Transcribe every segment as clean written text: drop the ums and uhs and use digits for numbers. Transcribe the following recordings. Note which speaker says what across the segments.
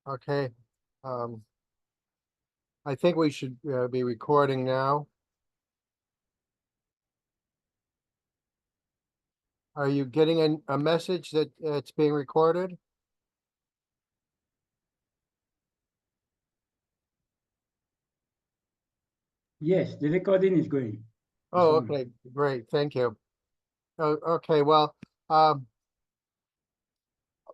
Speaker 1: Okay. I think we should be recording now. Are you getting a message that it's being recorded?
Speaker 2: Yes, the recording is going.
Speaker 1: Oh, okay, great. Thank you. Oh, okay, well,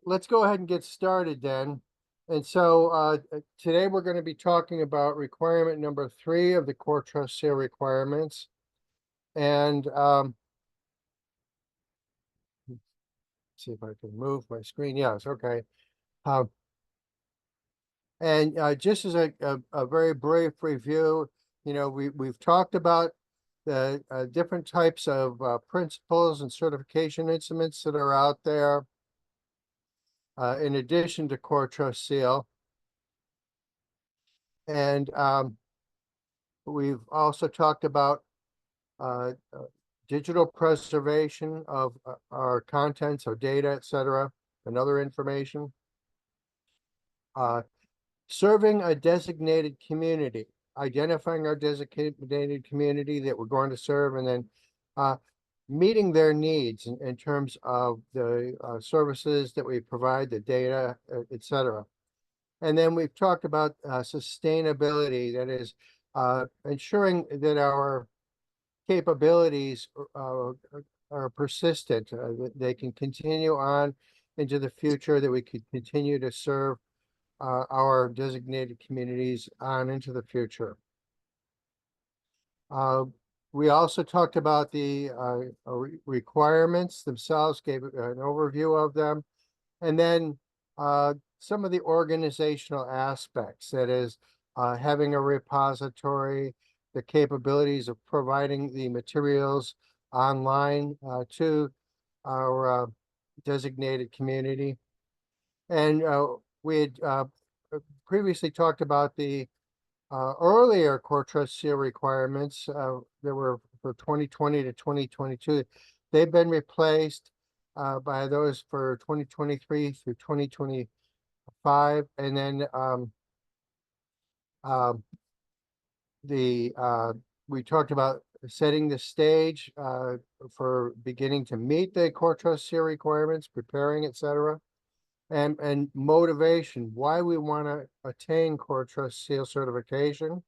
Speaker 1: let's go ahead and get started then. And so today we're going to be talking about requirement number 3 of the CoreTrustSeal requirements. And see if I can move my screen. Yes, okay. And just as a very brief review, we've talked about the different types of principles and certification instruments that are out there, in addition to CoreTrustSeal. And we've also talked about digital preservation of our contents, our data, etc., and other information. Serving a designated community, identifying our designated community that we're going to serve, and then meeting their needs in terms of the services that we provide, the data, etc. And then we've talked about sustainability, that is ensuring that our capabilities are persistent, that they can continue on into the future, that we could continue to serve our designated communities on into the future. We also talked about the requirements themselves, gave an overview of them, and then some of the organizational aspects, that is having a repository, the capabilities of providing the materials online to our designated community. And we had previously talked about the earlier CoreTrustSeal requirements that were for 2020 to 2022. They've been replaced by those for 2023 through 2025. And then we talked about setting the stage for beginning to meet the CoreTrustSeal requirements, preparing, etc. And motivation, why we want to attain CoreTrustSeal certification.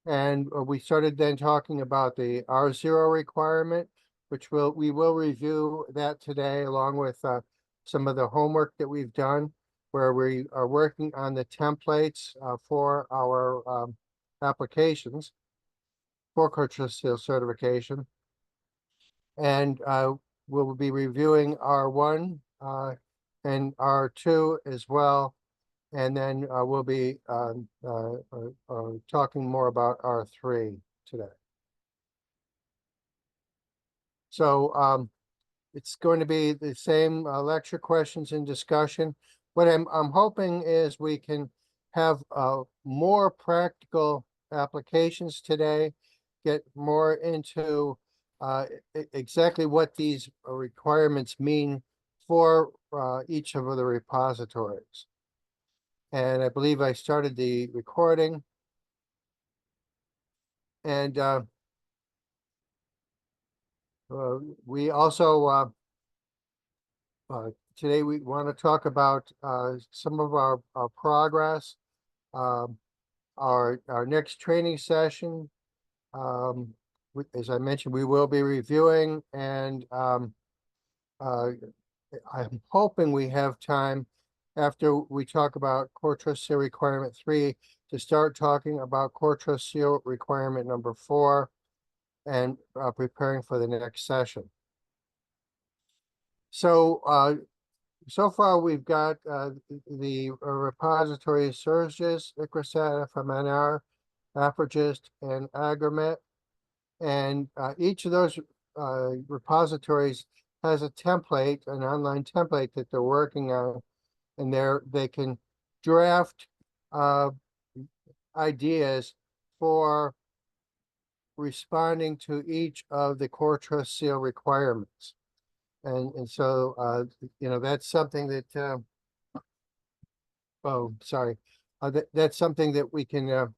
Speaker 1: And we started then talking about the R0 requirement, which we will review that today, along with some of the homework that we've done, where we are working on the templates for our applications for CoreTrustSeal certification. And we'll be reviewing R1 and R2 as well. And then we'll be talking more about R3 today. So it's going to be the same lecture questions and discussion. What I'm hoping is we can have more practical applications today, get more into exactly what these requirements mean for each of the repositories. And I believe I started the recording. And we also today we want to talk about some of our progress. Our next training session, as I mentioned, we will be reviewing, and I'm hoping we have time after we talk about CoreTrustSeal requirement 3 to start talking about CoreTrustSeal requirement number 4 and preparing for the next session. So so far we've got the repository SERVIR, ICRASAT, FMNR, AFRIGIST, and AGRIMET. And each of those repositories has a template, an online template that they're working on, and they can draft ideas for responding to each of the CoreTrustSeal requirements. And so that's something that Oh, sorry. That's something that we can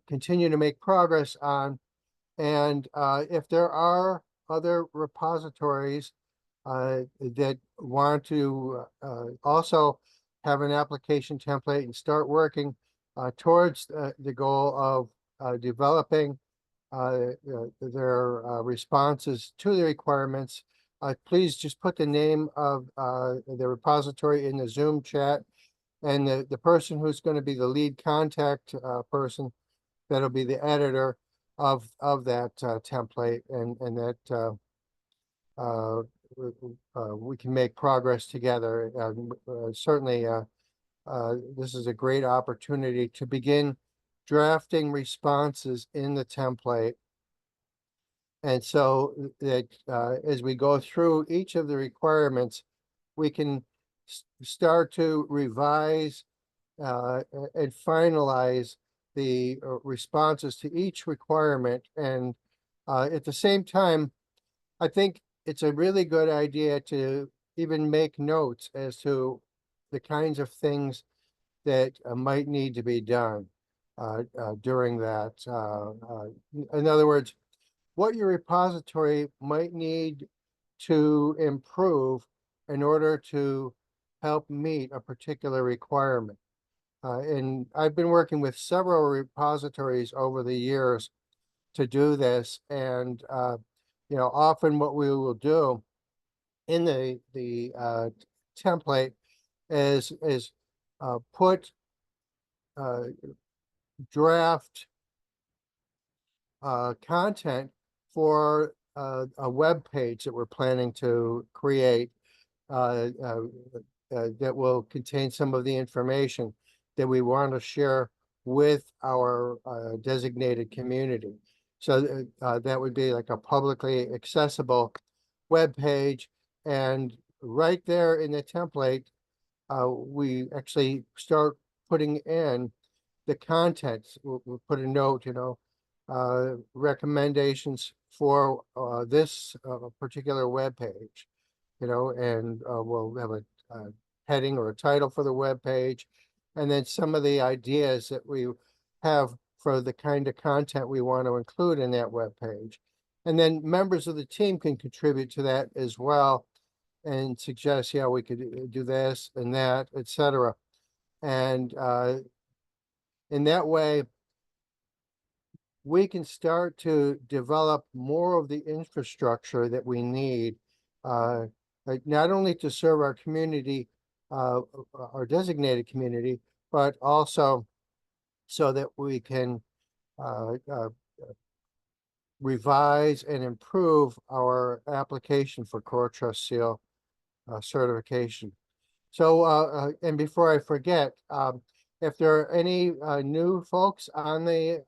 Speaker 1: continue to make progress on. And if there are other repositories that want to also have an application template and start working towards the goal of developing their responses to the requirements, please just put the name of the repository in the Zoom chat, and the person who's going to be the lead contact person, that'll be the editor of that template, and that we can make progress together. Certainly, this is a great opportunity to begin drafting responses in the template. And so that as we go through each of the requirements, we can start to revise and finalize the responses to each requirement. And at the same time, I think it's a really good idea to even make notes as to the kinds of things that might need to be done during that. In other words, what your repository might need to improve in order to help meet a particular requirement. And I've been working with several repositories over the years to do this. And, often what we will do in the template is put draft content for a web page that we're planning to create that will contain some of the information that we want to share with our designated community. So that would be like a publicly accessible web page, and right there in the template, we actually start putting in the contents. We'll put a note, recommendations for this particular web page, and we'll have a heading or a title for the web page, and then some of the ideas that we have for the kind of content we want to include in that web page. And then members of the team can contribute to that as well and suggest, yeah, we could do this and that, etc. And in that way, we can start to develop more of the infrastructure that we need, like not only to serve our community, our designated community, but also so that we can revise and improve our application for CoreTrustSeal certification. So, and before I forget, if there are any new folks on the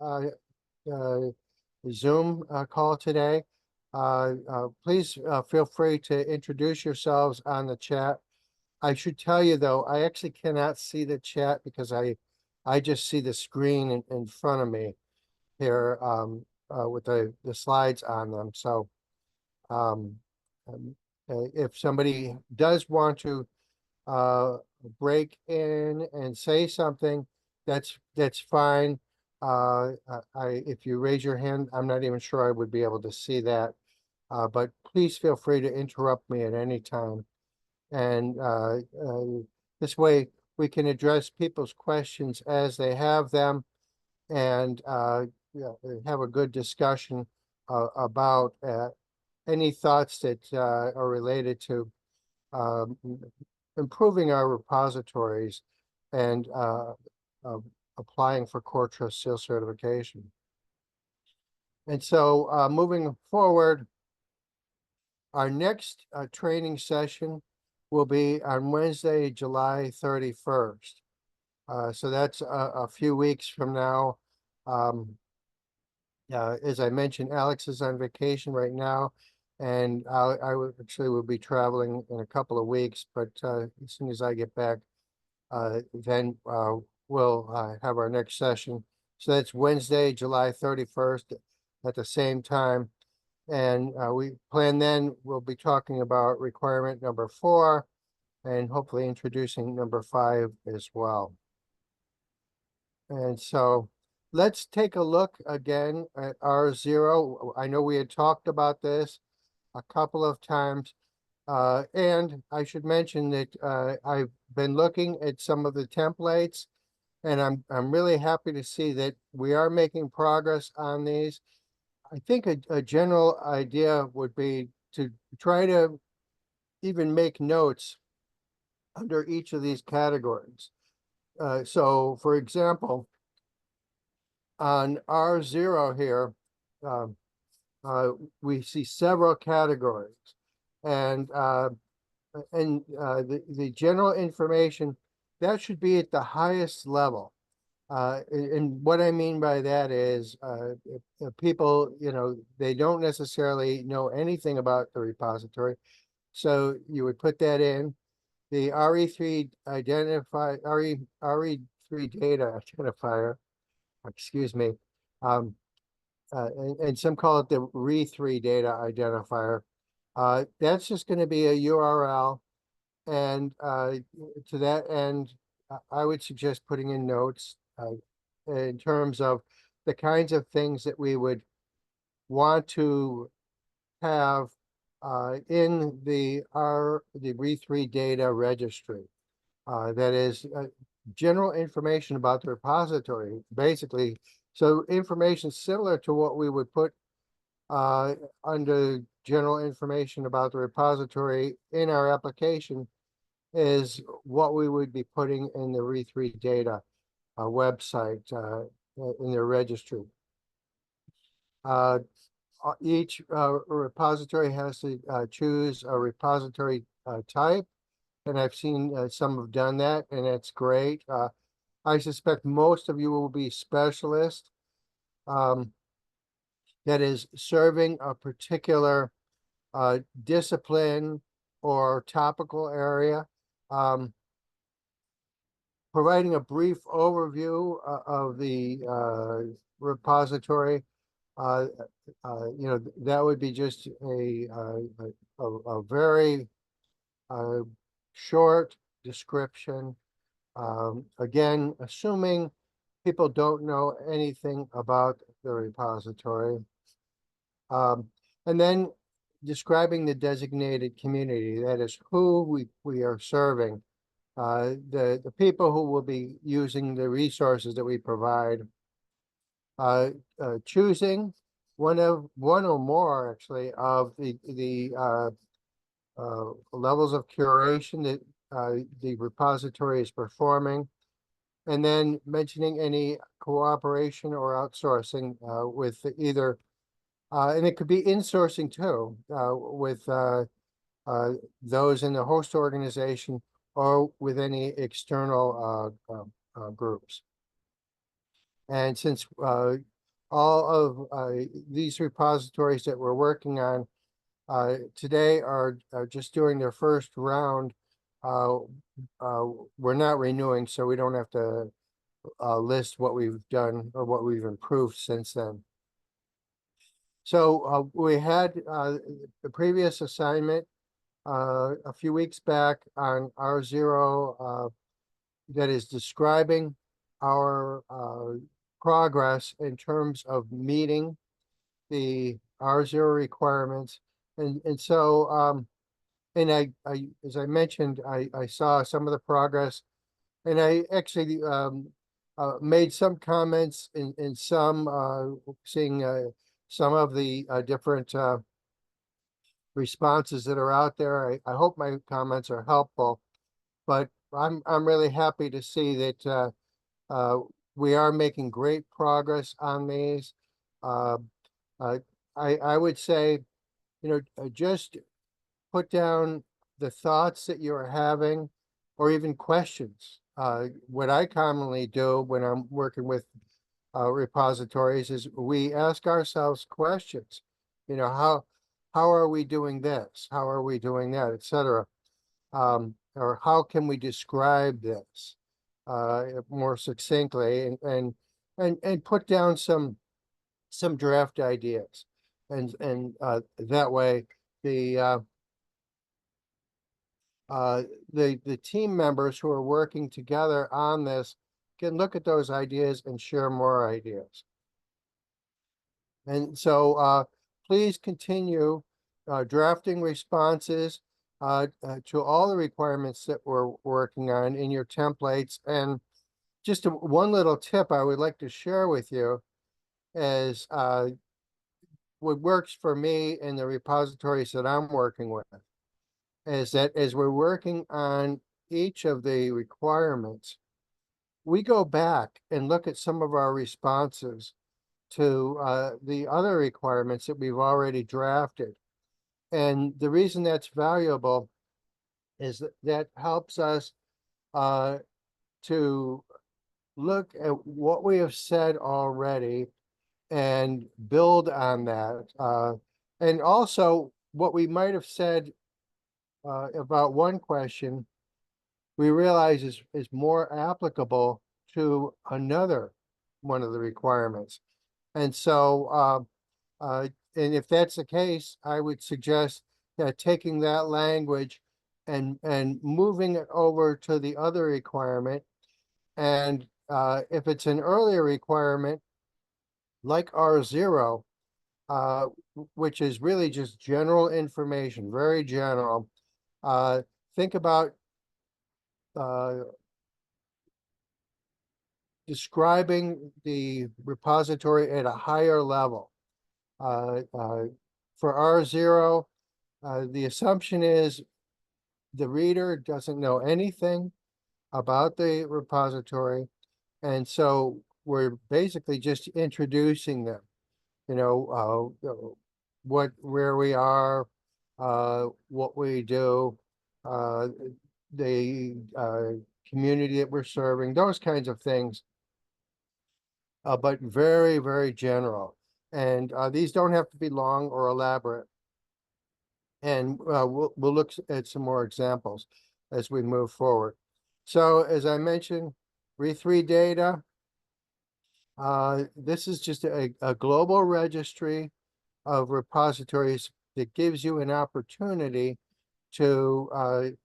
Speaker 1: Zoom call today, please feel free to introduce yourselves on the chat. I should tell you though, I actually cannot see the chat because I just see the screen in front of me here with the slides on them. So if somebody does want to break in and say something, that's fine. If you raise your hand, I'm not even sure I would be able to see that. But please feel free to interrupt me at any time. And this way we can address people's questions as they have them, and have a good discussion about any thoughts that are related to improving our repositories and applying for CoreTrustSeal certification. And so moving forward, our next training session will be on Wednesday, July 31st. So that's a few weeks from now. As I mentioned, Alex is on vacation right now, and I will be traveling in a couple of weeks, but as soon as I get back, then we'll have our next session. So that's Wednesday, July 31st at the same time. And we plan then we'll be talking about requirement number 4 and hopefully introducing number 5 as well. And so let's take a look again at R0. I know we had talked about this a couple of times. And I should mention that I've been looking at some of the templates, and I'm really happy to see that we are making progress on these. I think a general idea would be to try to even make notes under each of these categories. So for example, on R0 here, um, we see several categories, and the general information that should be at the highest level. And what I mean by that is if people, they don't necessarily know anything about the repository. So you would put that in. The RE3 RE3 data identifier, excuse me. And some call it the RE3 data identifier. That's just going to be a URL. And to that end, I would suggest putting in notes in terms of the kinds of things that we would want to have in the RE3 data registry. That is general information about the repository, basically. So information similar to what we would put under general information about the repository in our application is what we would be putting in the RE3 data website in their registry. Each repository has to choose a repository type, and I've seen some have done that, and that's great. I suspect most of you will be specialists that is serving a particular discipline or topical area. Providing a brief overview of the repository, that would be just a very short description. Again, assuming people don't know anything about the repository. And then describing the designated community, that is who we are serving, the people who will be using the resources that we provide. Choosing one or more actually of the levels of curation that the repository is performing, and then mentioning any cooperation or outsourcing with either, and it could be insourcing too, with those in the host organization or with any external groups. And since all of these repositories that we're working on today are just doing their first round, we're not renewing, so we don't have to list what we've done or what we've improved since then. So we had the previous assignment a few weeks back on R0 that is describing our progress in terms of meeting the R0 requirements. And so, and I as I mentioned, I saw some of the progress, and I actually made some comments in some, seeing some of the different responses that are out there. I hope my comments are helpful, but I'm really happy to see that we are making great progress on these. I would say, just put down the thoughts that you are having, or even questions. What I commonly do when I'm working with repositories is we ask ourselves questions. How are we doing this? How are we doing that, etc. Or how can we describe this more succinctly, and put down some draft ideas, and that way the team members who are working together on this can look at those ideas and share more ideas. And so please continue drafting responses to all the requirements that we're working on in your templates. And just one little tip I would like to share with you is what works for me in the repositories that I'm working with is that as we're working on each of the requirements, we go back and look at some of our responses to the other requirements that we've already drafted. And the reason that's valuable is that that helps us to look at what we have said already and build on that. And also what we might have said about one question, we realize is more applicable to another one of the requirements. And so, and if that's the case, I would suggest that taking that language and moving it over to the other requirement. And if it's an earlier requirement, like R0, which is really just general information, very general, think about describing the repository at a higher level. For R0, the assumption is the reader doesn't know anything about the repository. And so we're basically just introducing them, where we are, what we do, the community that we're serving, those kinds of things. But very, very general. And these don't have to be long or elaborate. And we'll look at some more examples as we move forward. So as I mentioned, re3 data, this is just a global registry of repositories that gives you an opportunity to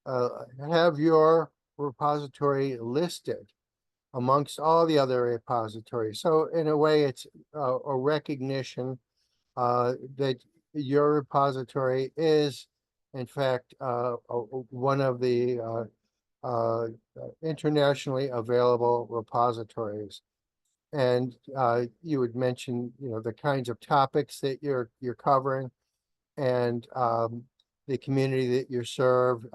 Speaker 1: have your repository listed amongst all the other repositories. So in a way, it's a recognition that your repository is, in fact, one of the internationally available repositories. And you would mention, the kinds of topics that you're covering, and the community that you serve,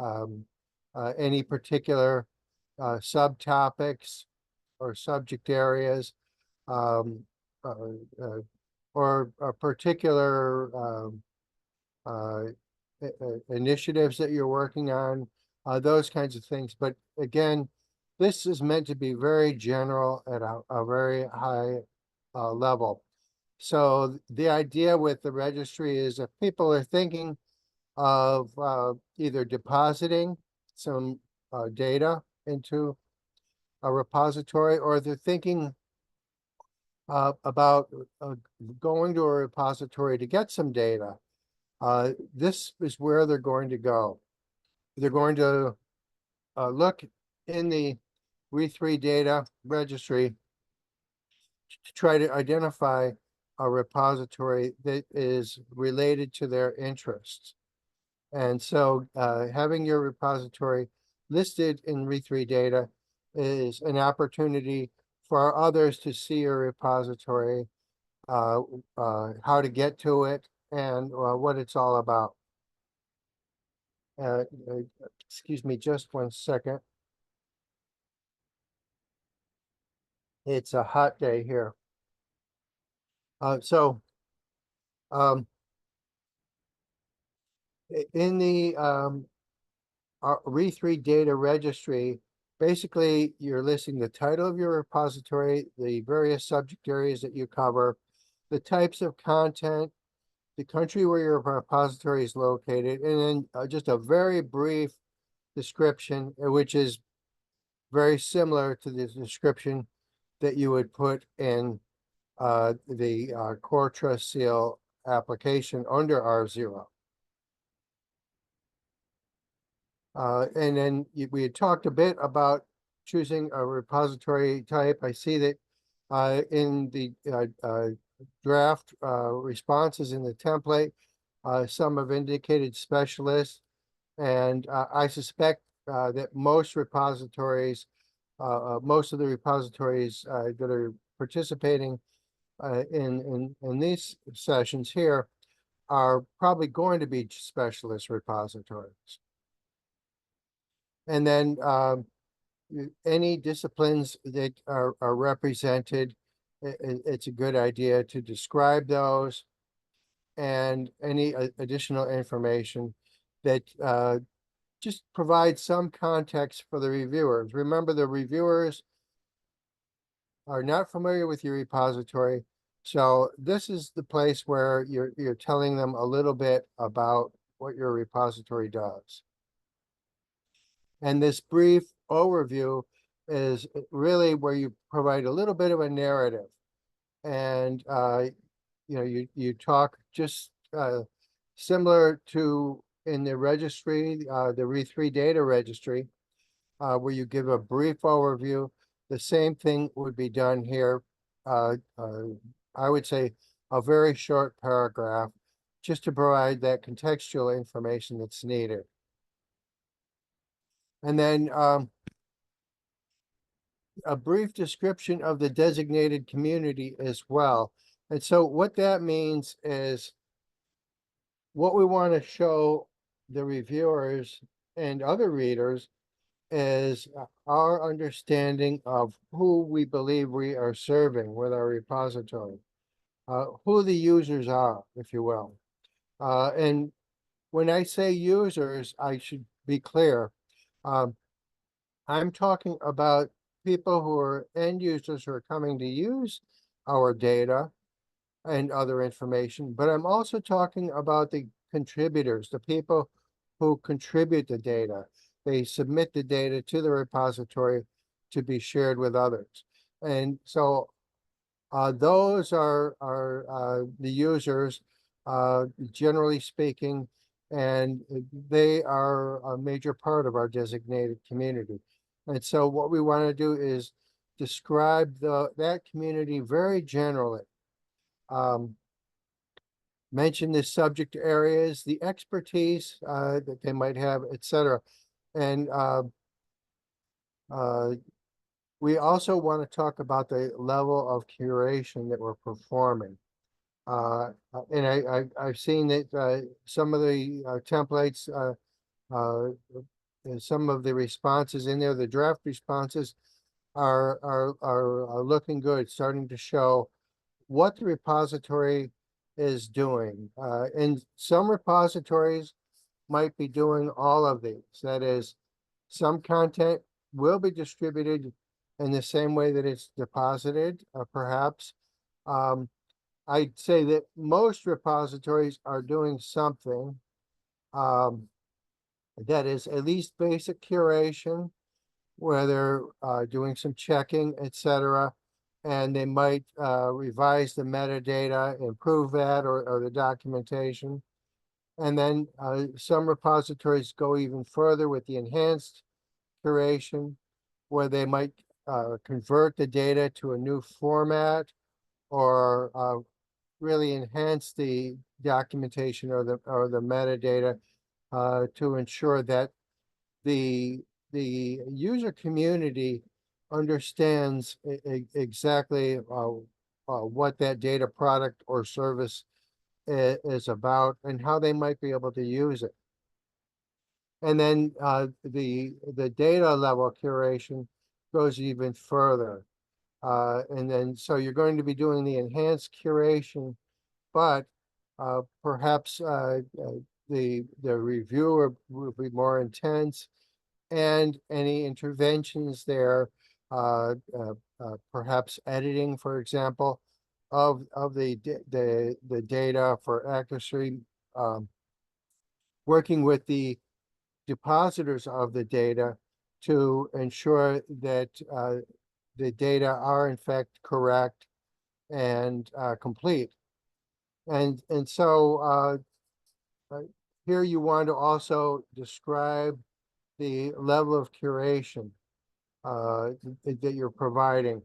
Speaker 1: any particular subtopics or subject areas, or particular initiatives that you're working on, those kinds of things. But again, this is meant to be very general at a very high level. So the idea with the registry is if people are thinking of either depositing some data into a repository, or they're thinking about going to a repository to get some data, this is where they're going to go. They're going to look in the re3 data registry to try to identify a repository that is related to their interests. And so having your repository listed in re3 data is an opportunity for others to see your repository, how to get to it, and what it's all about. Excuse me just one second. It's a hot day here. In the re3 data registry, basically you're listing the title of your repository, the various subject areas that you cover, the types of content, the country where your repository is located, and then just a very brief description, which is very similar to the description that you would put in the CoreTrustSeal application under R0. And then we had talked a bit about choosing a repository type. I see that in the draft responses in the template, some have indicated specialists, and I suspect that most repositories, most of the repositories that are participating in these sessions here are probably going to be specialist repositories. And then any disciplines that are represented, it's a good idea to describe those and any additional information that just provide some context for the reviewers. Remember, the reviewers are not familiar with your repository, so this is the place where you're telling them a little bit about what your repository does. And this brief overview is really where you provide a little bit of a narrative. And you talk just similar to in the registry, the re3 data registry, where you give a brief overview. The same thing would be done here. I would say a very short paragraph, just to provide that contextual information that's needed. And then a brief description of the designated community as well. And so what that means is what we want to show the reviewers and other readers is our understanding of who we believe we are serving with our repository, who the users are, if you will. And when I say users, I should be clear. I'm talking about people who are end users who are coming to use our data and other information, but I'm also talking about the contributors, the people who contribute the data. They submit the data to the repository to be shared with others. And so those are the users, generally speaking, and they are a major part of our designated community. And so what we want to do is describe that community very generally. Mention the subject areas, the expertise that they might have, etc. And we also want to talk about the level of curation that we're performing. And I've seen that some of the templates, and some of the responses in there, the draft responses are looking good, starting to show what the repository is doing. And some repositories might be doing all of these. That is, some content will be distributed in the same way that it's deposited, perhaps. I'd say that most repositories are doing something that is at least basic curation, where they're doing some checking, etc. And they might revise the metadata, improve that, or the documentation. And then some repositories go even further with the enhanced curation, where they might convert the data to a new format, or really enhance the documentation or the metadata to ensure that the user community understands exactly what that data product or service is about and how they might be able to use it. And then the data level curation goes even further. And then so you're going to be doing the enhanced curation, but perhaps the review will be more intense, and any interventions there, perhaps editing, for example, of the data for accuracy, working with the depositors of the data to ensure that the data are in fact correct and complete. And so here you want to also describe the level of curation that you're providing.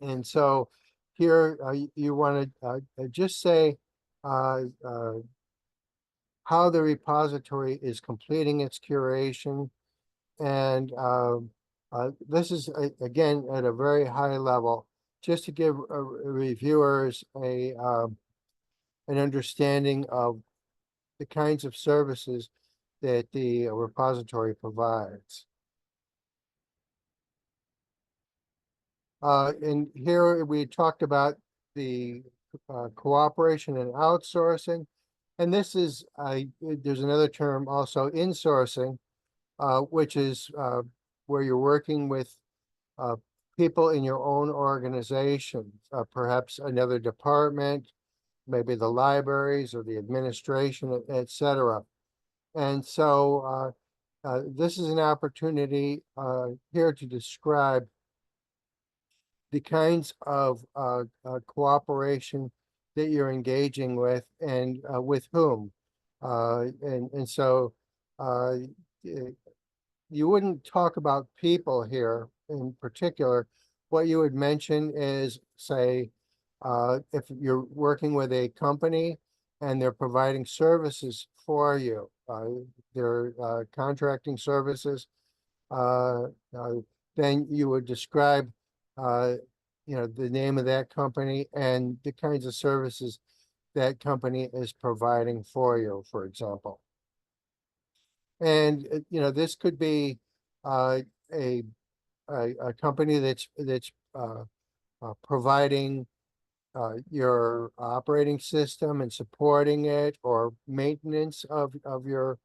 Speaker 1: And so here you want to just say how the repository is completing its curation. And this is, again, at a very high level, just to give reviewers an understanding of the kinds of services that the repository provides. And here we talked about the cooperation and outsourcing. And this is, there's another term also, insourcing, which is where you're working with people in your own organization, perhaps another department, maybe the libraries or the administration, et cetera. And so this is an opportunity here to describe the kinds of cooperation that you're engaging with and with whom. And so you wouldn't talk about people here in particular. What you would mention is, say, if you're working with a company and they're providing services for you, they're contracting services, then you would describe the name of that company and the kinds of services that company is providing for you, for example. And this could be a company that's providing your operating system and supporting it, or maintenance of your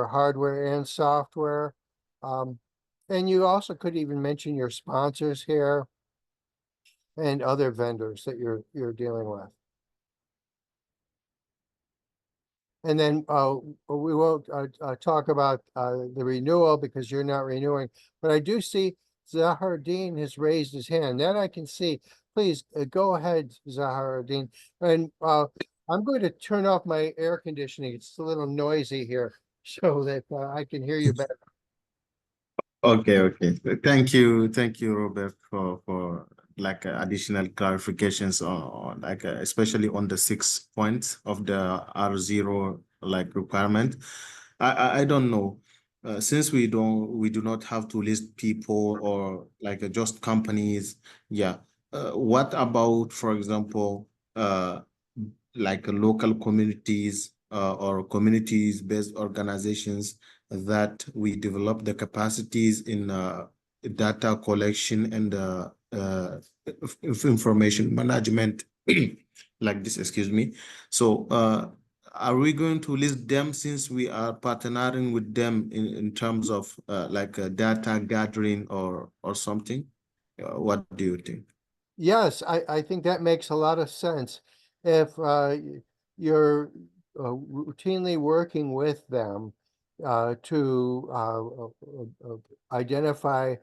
Speaker 1: hardware and software. And you also could even mention your sponsors here and other vendors that you're dealing with. And then we won't talk about the renewal because you're not renewing, but I do see Zahardin has raised his hand. That I can see. Please go ahead, Zahardin. And I'm going to turn off my air conditioning. It's a little noisy here so that I can hear you better.
Speaker 3: Okay. Thank you, Robert, for like additional clarifications on like especially on the 6 points of the R0 like requirement. I don't know. Since we do not have to list people or like just companies. Yeah. What about, for example, like local communities or communities-based organizations that we develop the capacities in data collection and information management like this, excuse me. So are we going to list them since we are partnering with them in terms of like data gathering or something? What do you think?
Speaker 1: Yes, I think that makes a lot of sense. If you're routinely working with them to identify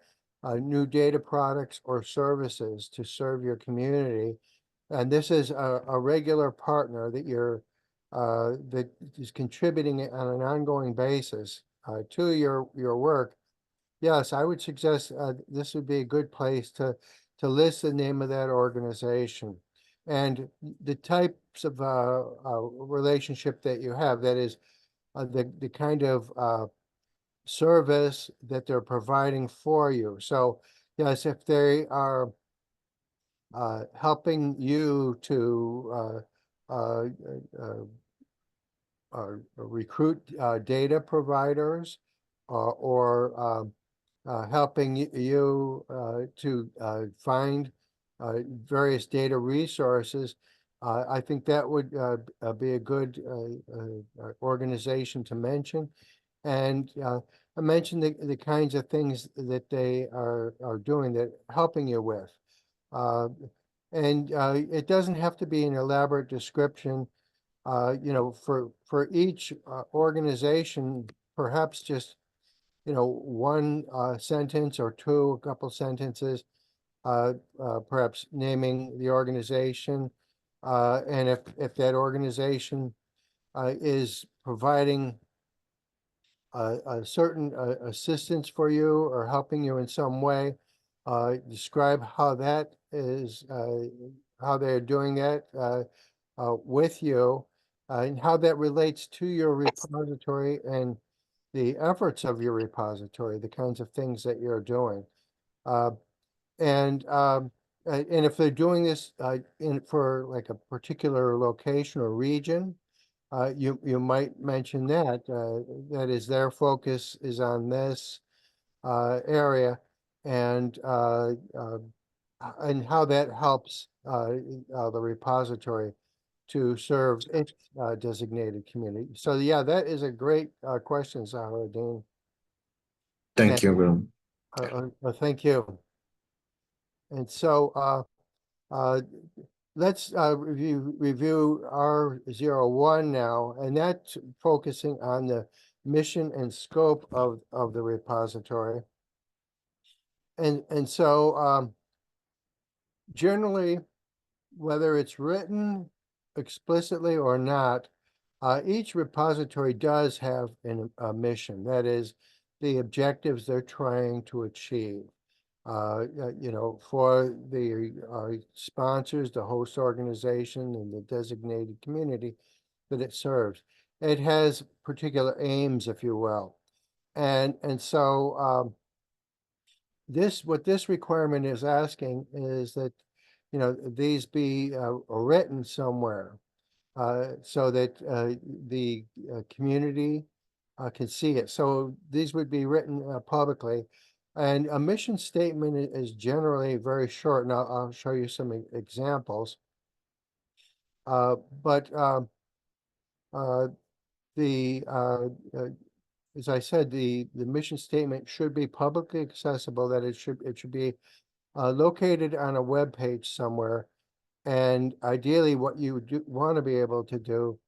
Speaker 1: new data products or services to serve your community, and this is a regular partner that that is contributing on an ongoing basis to your work, yes, I would suggest this would be a good place to list the name of that organization and the types of relationship that you have. That is the kind of service that they're providing for you. So yes, if they are helping you to recruit data providers or helping you to find various data resources, I think that would be a good organization to mention. And I mentioned the kinds of things that they are doing, that helping you with. And it doesn't have to be an elaborate description. For each organization, perhaps just one sentence or two, a couple sentences, perhaps naming the organization, and if that organization is providing a certain assistance for you or helping you in some way, describe how that is, how they're doing that with you, and how that relates to your repository and the efforts of your repository, the kinds of things that you're doing. And if they're doing this for like a particular location or region, you might mention that that is their focus is on this area, and how that helps the repository to serve its designated community. So yeah, that is a great question, Zahra Dean.
Speaker 3: Thank you, Will.
Speaker 1: Thank you. And so let's review R01 now, and that's focusing on the mission and scope of the repository. And so generally, whether it's written explicitly or not, each repository does have a mission. That is, the objectives they're trying to achieve. For the sponsors, the host organization, and the designated community that it serves. It has particular aims, if you will. And so what this requirement is asking is that, these be written somewhere so that the community can see it. So these would be written publicly. And a mission statement is generally very short, and I'll show you some examples. As I said, the mission statement should be publicly accessible, that it should be located on a web page somewhere. And ideally, what you want to be able to do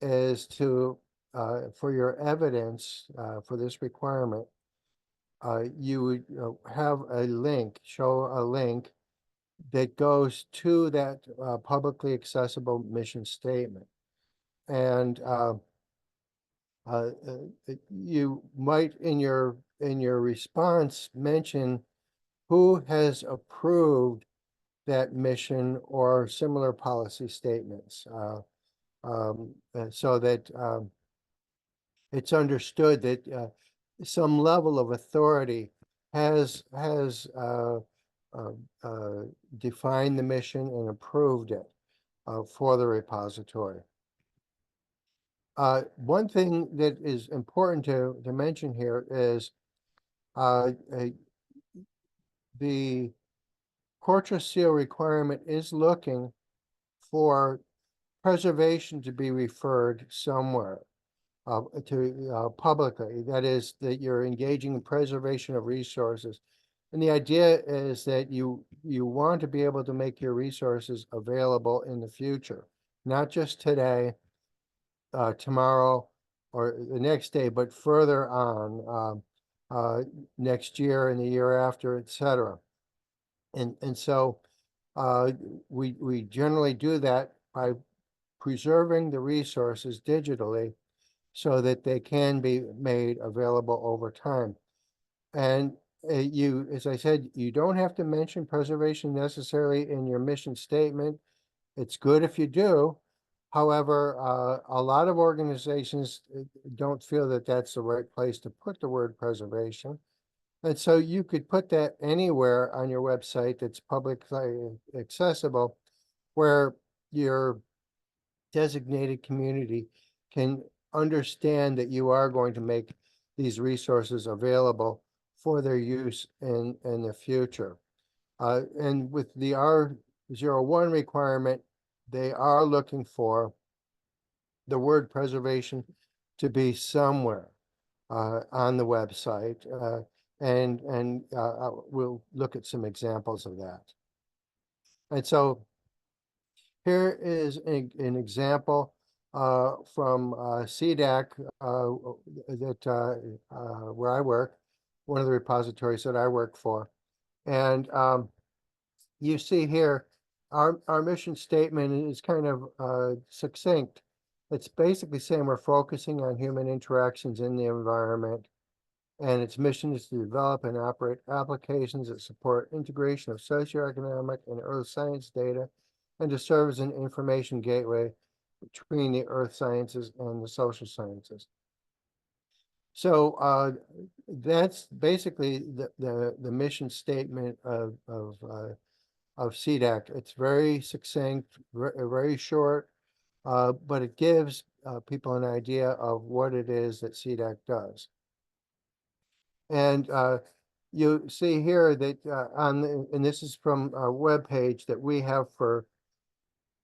Speaker 1: is to, for your evidence for this requirement, you would have a link, show a link that goes to that publicly accessible mission statement. And you might in your response mention who has approved that mission or similar policy statements, so that it's understood that some level of authority has defined the mission and approved it for the repository. One thing that is important to mention here is the CoreTrustSeal requirement is looking for preservation to be referred somewhere to publicly. That is, that you're engaging in preservation of resources. And the idea is that you want to be able to make your resources available in the future, not just today, tomorrow, or the next day, but further on, next year and the year after, etc. And so we generally do that by preserving the resources digitally so that they can be made available over time. And as I said, you don't have to mention preservation necessarily in your mission statement. It's good if you do. However, a lot of organizations don't feel that that's the right place to put the word preservation. And so you could put that anywhere on your website that's publicly accessible, where your designated community can understand that you are going to make these resources available for their use in the future. And with the R01 requirement, they are looking for the word preservation to be somewhere on the website. And we'll look at some examples of that. And so here is an example from CDAC where I work, one of the repositories that I work for. And you see here, our mission statement is kind of succinct. It's basically saying we're focusing on human interactions in the environment. And its mission is to develop and operate applications that support integration of socioeconomic and earth science data and to serve as an information gateway between the earth sciences and the social sciences. So that's basically the mission statement of CDAC. It's very succinct, very short, but it gives people an idea of what it is that CDAC does. And you see here that and this is from a webpage that we have for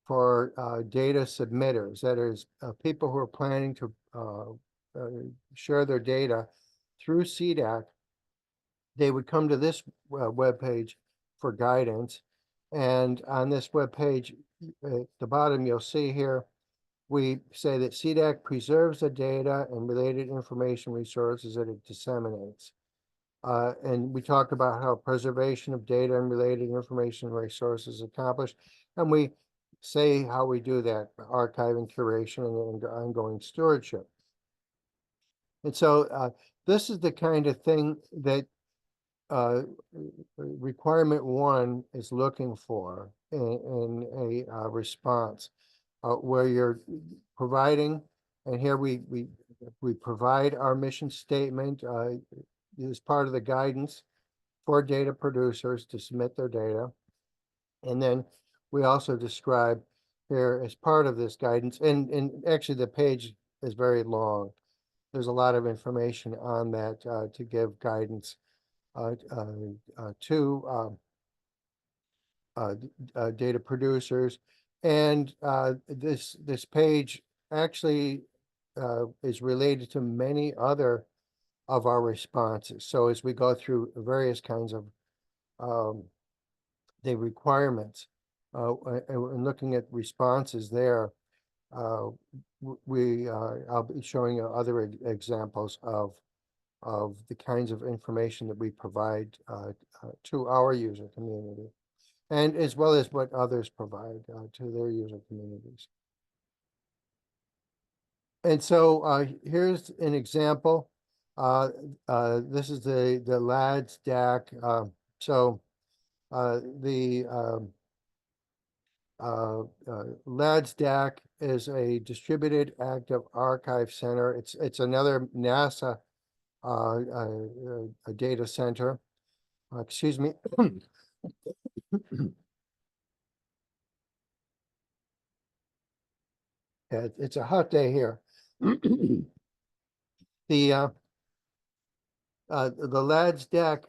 Speaker 1: data submitters. That is, people who are planning to share their data through CDAC. They would come to this webpage for guidance. And on this webpage, at the bottom, you'll see here, we say that CDAC preserves the data and related information resources that it disseminates. And we talk about how preservation of data and related information resources is accomplished. And we say how we do that: archiving, curation, and ongoing stewardship. And so this is the kind of thing that requirement 1 is looking for in a response, where you're providing, and here we provide our mission statement as part of the guidance for data producers to submit their data. And then we also describe here, as part of this guidance, and actually the page is very long. There's a lot of information on that to give guidance to data producers. And this page actually is related to many other of our responses. So as we go through various kinds of the requirements and looking at responses there, I'll be showing you other examples of the kinds of information that we provide to our user community, and as well as what others provide to their user communities. And so here's an example. This is the LADS DAC. The LADS DAC is a distributed active archive center. It's another NASA a data center. Excuse me. It's a hot day here. The LADS DAC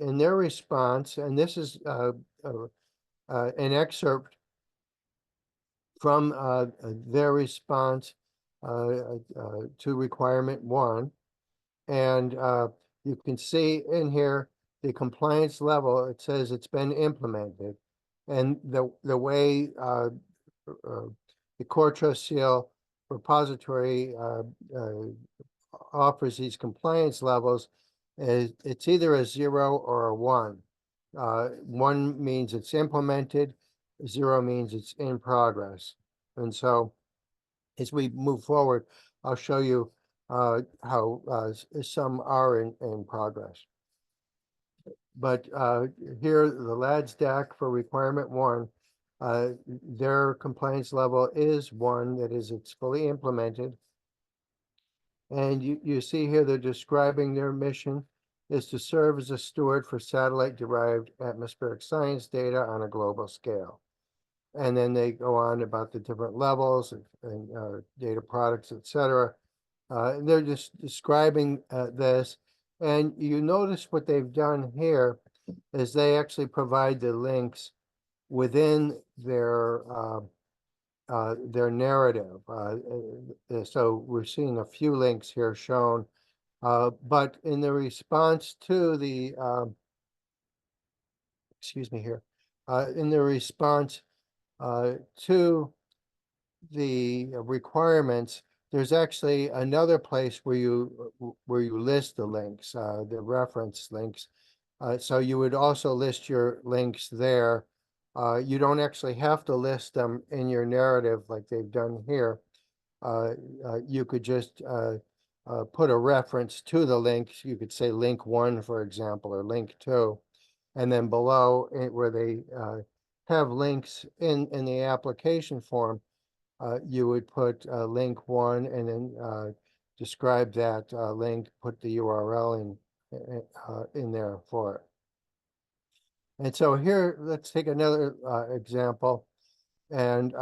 Speaker 1: in their response, and this is an excerpt from their response to requirement 1. And you can see in here the compliance level. It says it's been implemented. And the way the CoreTrustSeal repository offers these compliance levels is it's either a 0 or a 1. 1 means it's implemented, 0 means it's in progress. And so as we move forward, I'll show you how some are in progress. But here, the LADS DAC for requirement 1, their compliance level is 1, that is, it's fully implemented. And you see here they're describing their mission is to serve as a steward for satellite-derived atmospheric science data on a global scale. And then they go on about the different levels and data products, etc. They're just describing this. And you notice what they've done here is they actually provide the links within their narrative. So we're seeing a few links here shown, but in the response to the, excuse me here, in the response to the requirements, there's actually another place where you list the links, the reference links. So you would also list your links there. You don't actually have to list them in your narrative like they've done here. you could just put a reference to the links. You could say link 1, for example, or link 2. And then below where they have links in the application form, you would put link 1 and then describe that link, put the URL in there for it. And so here, let's take another example. And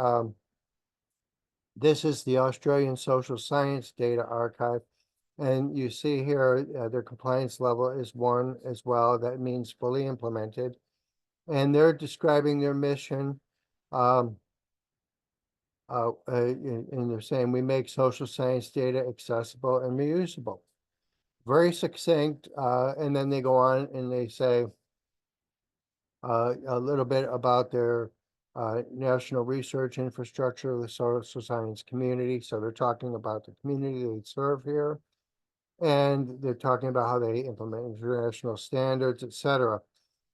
Speaker 1: this is the Australian Social Science Data Archive. And you see here, their compliance level is 1 as well. That means fully implemented. And they're describing their mission. And they're saying we make social science data accessible and reusable. Very succinct. And then they go on and they say a little bit about their national research infrastructure of the social science community. So they're talking about the community they serve here. And they're talking about how they implement international standards, et cetera.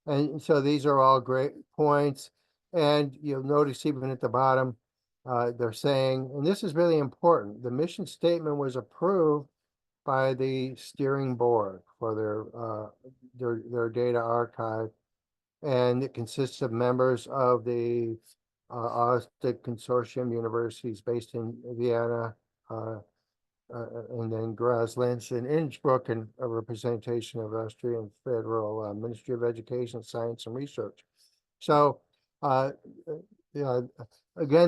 Speaker 1: And so these are all great points. And you'll notice even at the bottom, they're saying, and this is really important, the mission statement was approved by the steering board for their data archive. And it consists of members of the OSTIC Consortium universities based in Vienna, and then Graz, Linz, and Innsbruck, and a representation of Austrian Federal Ministry of Education, Science, and Research. So, again,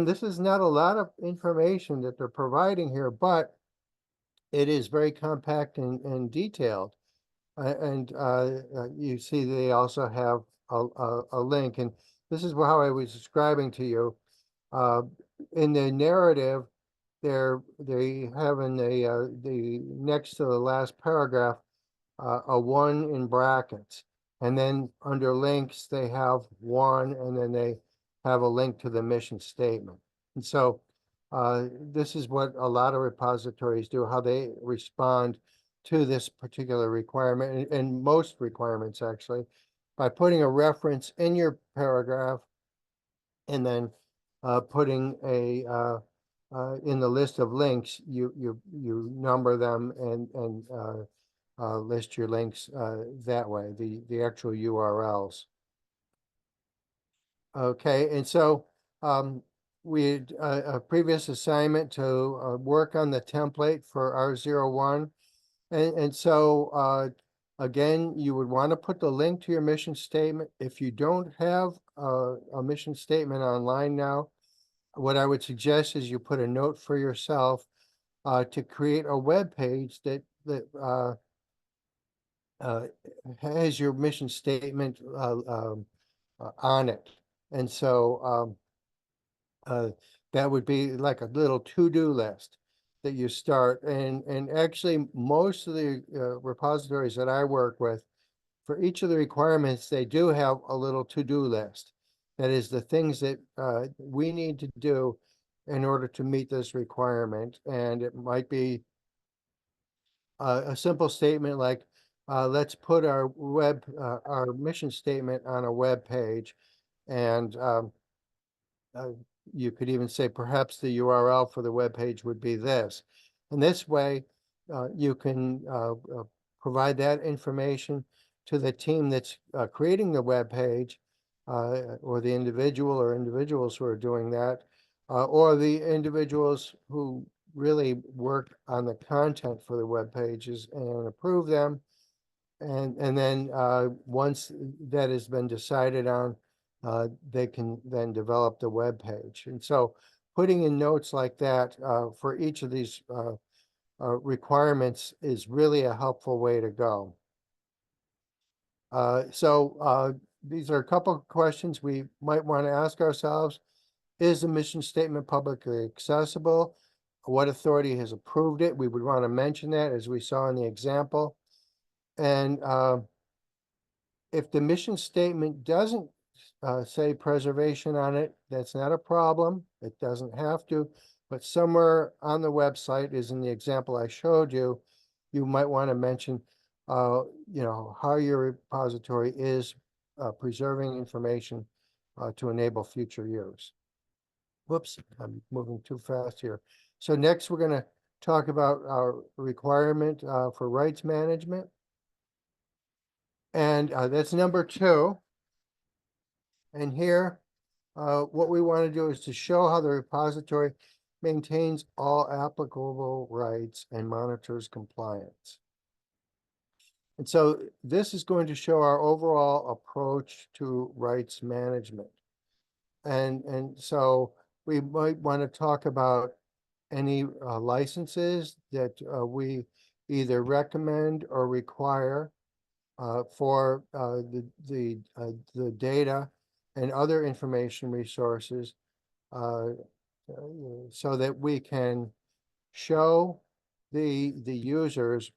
Speaker 1: this is not a lot of information that they're providing here, but it is very compact and detailed. And you see they also have a link, and this is how I was describing to you. In the narrative, they have in the next to the last paragraph a 1 in brackets, and then under links they have 1, and then they have a link to the mission statement. And so this is what a lot of repositories do, how they respond to this particular requirement, and most requirements actually, by putting a reference in your paragraph and then putting a in the list of links, you number them and list your links that way, the actual URLs. Okay, and so we had a previous assignment to work on the template for R01. And so again, you would want to put the link to your mission statement. If you don't have a mission statement online now, what I would suggest is you put a note for yourself to create a web page that has your mission statement on it. And so that would be like a little to-do list that you start. And actually, most of the repositories that I work with, for each of the requirements, they do have a little to-do list. That is the things that we need to do in order to meet this requirement. And it might be a simple statement like, let's put our mission statement on a web page. And you could even say perhaps the URL for the web page would be this. And this way, you can provide that information to the team that's creating the web page, or the individual or individuals who are doing that, or the individuals who really work on the content for the web pages and approve them. And then once that has been decided on, they can then develop the web page. And so putting in notes like that for each of these requirements is really a helpful way to go. So these are a couple of questions we might want to ask ourselves. Is the mission statement publicly accessible? What authority has approved it? We would want to mention that, as we saw in the example. And if the mission statement doesn't say preservation on it, that's not a problem. It doesn't have to, but somewhere on the website, as in the example I showed you, you might want to mention how your repository is preserving information to enable future use. Whoops, I'm moving too fast here. So next, we're gonna talk about our requirement for rights management. And that's number 2. And here, what we want to do is to show how the repository maintains all applicable rights and monitors compliance. And so this is going to show our overall approach to rights management. And so we might want to talk about any licenses that we either recommend or require for the data and other information resources, so that we can show the users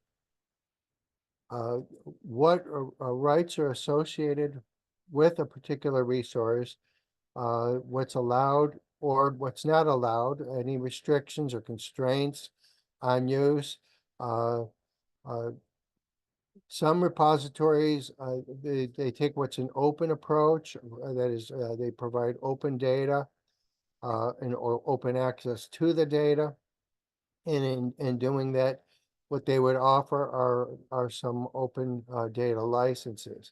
Speaker 1: what rights are associated with a particular resource, what's allowed or what's not allowed, any restrictions or constraints on use. Some repositories, they take what's an open approach, that is, they provide open data or open access to the data. And in doing that, what they would offer are some open data licenses.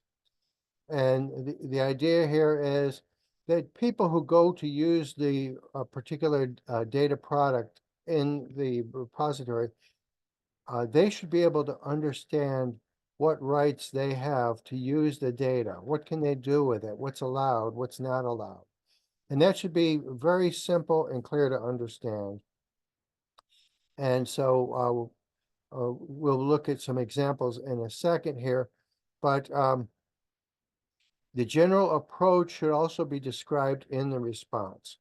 Speaker 1: And the idea here is that people who go to use the particular data product in the repository, they should be able to understand what rights they have to use the data. What can they do with it? What's allowed? What's not allowed? And that should be very simple and clear to understand. And so we'll look at some examples in a second here, but the general approach should also be described in the response.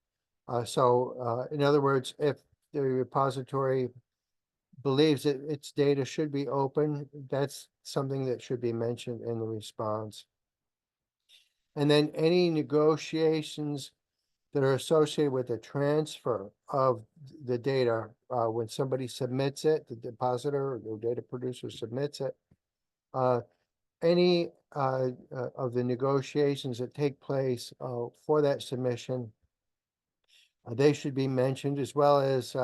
Speaker 1: In other words, if the repository believes that its data should be open, that's something that should be mentioned in the response. And then any negotiations that are associated with the transfer of the data, when somebody submits it, the depositor or the data producer submits it, any of the negotiations that take place for that submission, they should be mentioned, as well as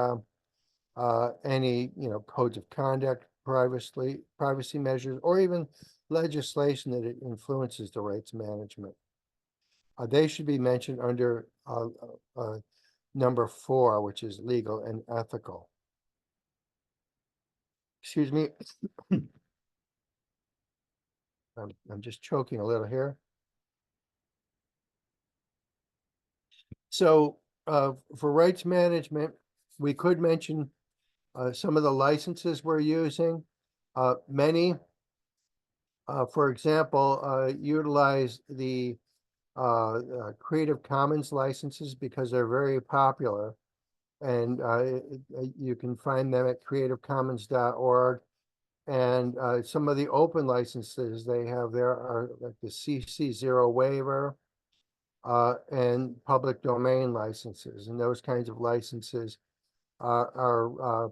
Speaker 1: any codes of conduct, privacy measures, or even legislation that it influences the rights management. They should be mentioned under number 4, which is legal and ethical. Excuse me. I'm just choking a little here. So for rights management, we could mention some of the licenses we're using. Many, for example, utilize the Creative Commons licenses because they're very popular. And you can find them at creativecommons.org. And some of the open licenses they have there are like the CC0 waiver and public domain licenses. And those kinds of licenses are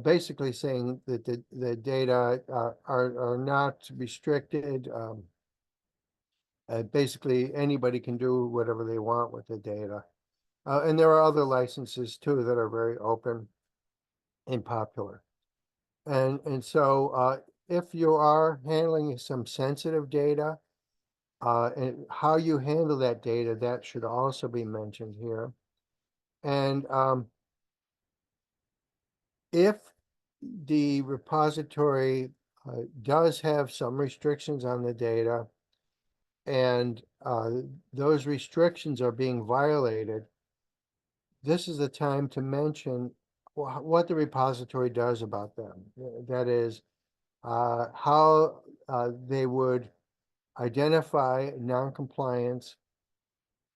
Speaker 1: basically saying that the data are not restricted. Basically, anybody can do whatever they want with the data. And there are other licenses too that are very open and popular. And so if you are handling some sensitive data, and how you handle that data, that should also be mentioned here. And if the repository does have some restrictions on the data, and those restrictions are being violated, this is the time to mention what the repository does about them. That is, how they would identify noncompliance,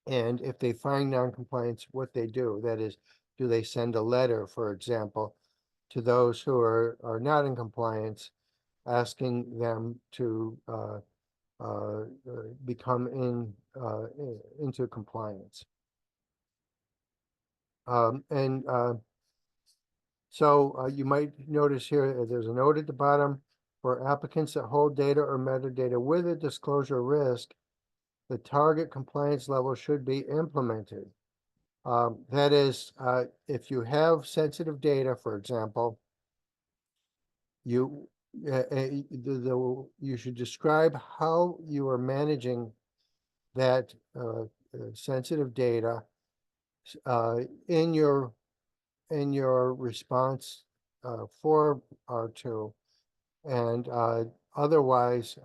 Speaker 1: and if they find noncompliance, what they do. That is, do they send a letter, for example, to those who are not in compliance, asking them to become into compliance? So you might notice here there's a note at the bottom: for applicants that hold data or metadata with a disclosure risk, the target compliance level should be implemented. That is, if you have sensitive data, for example, you, you should describe how you are managing that sensitive data in your response for R2, and otherwise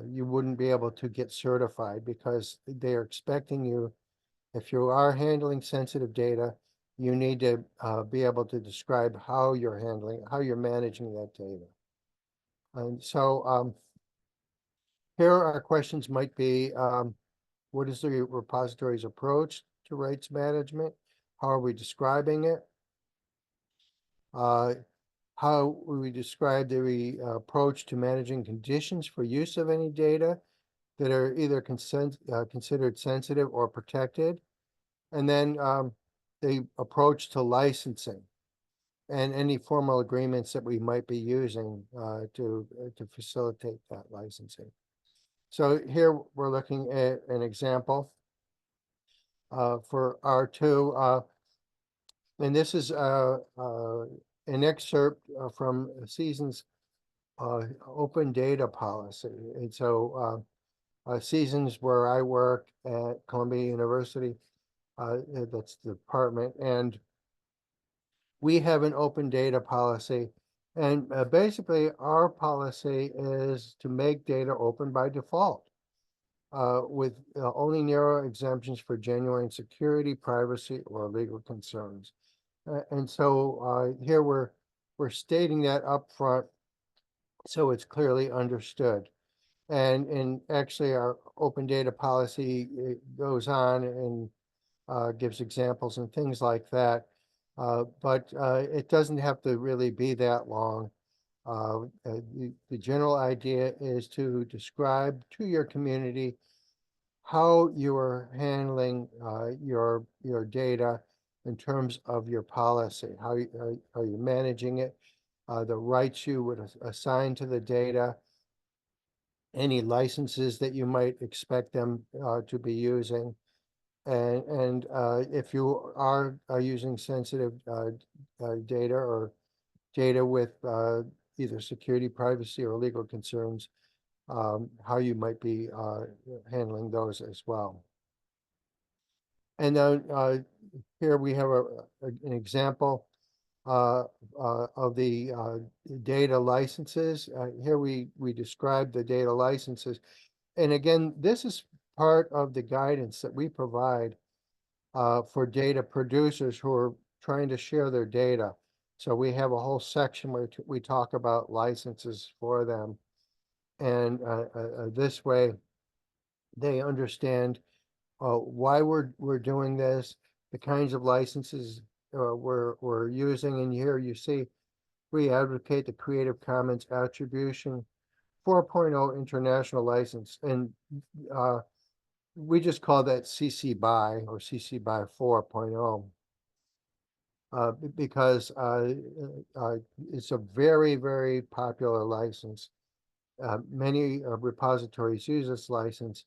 Speaker 1: you wouldn't be able to get certified, because they're expecting you, if you are handling sensitive data, you need to be able to describe how you're managing that data. And so here our questions might be, what is the repository's approach to rights management? How are we describing it? How we describe the approach to managing conditions for use of any data that are either considered sensitive or protected. And then the approach to licensing and any formal agreements that we might be using to facilitate that licensing. So here we're looking at an example for R2, and this is an excerpt from Season's open data policy. And so Season's, where I work at Columbia University, that's the department, and we have an open data policy. And basically our policy is to make data open by default, with only narrow exemptions for genuine security, privacy, or legal concerns. And so here we're stating that up front, so it's clearly understood. And actually our open data policy goes on and gives examples and things like that. But it doesn't have to really be that long. The general idea is to describe to your community how you are handling your data in terms of your policy. How are you managing it? The rights you would assign to the data, any licenses that you might expect them to be using, and if you are using sensitive data or data with either security, privacy, or legal concerns, how you might be handling those as well. And then here we have an example of the data licenses. Here we describe the data licenses. And again, this is part of the guidance that we provide for data producers who are trying to share their data. So we have a whole section where we talk about licenses for them. And this way they understand why we're doing this, the kinds of licenses we're using. And here you see we advocate the Creative Commons Attribution 4.0 International License, and we just call that CC BY or CC BY 4.0 because it's a very, very popular license. Many repositories use this license,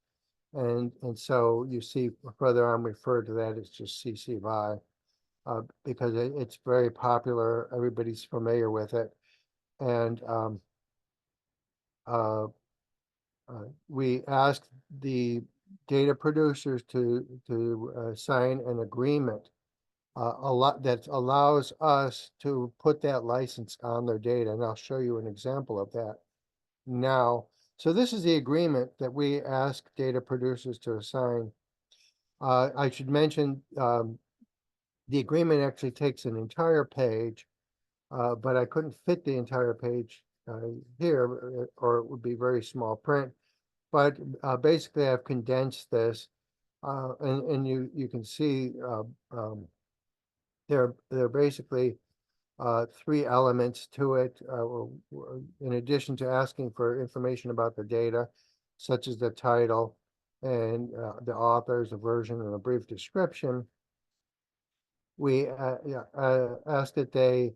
Speaker 1: and so you see further on referred to that as just CC BY because it's very popular. Everybody's familiar with it, and we ask the data producers to sign an agreement that allows us to put that license on their data, and I'll show you an example of that now. So this is the agreement that we ask data producers to sign. I should mention the agreement actually takes an entire page, but I couldn't fit the entire page here, or it would be very small print. But basically I've condensed this, and you can see there are basically three elements to it. In addition to asking for information about the data, such as the title and the authors, a version, and a brief description, we ask that they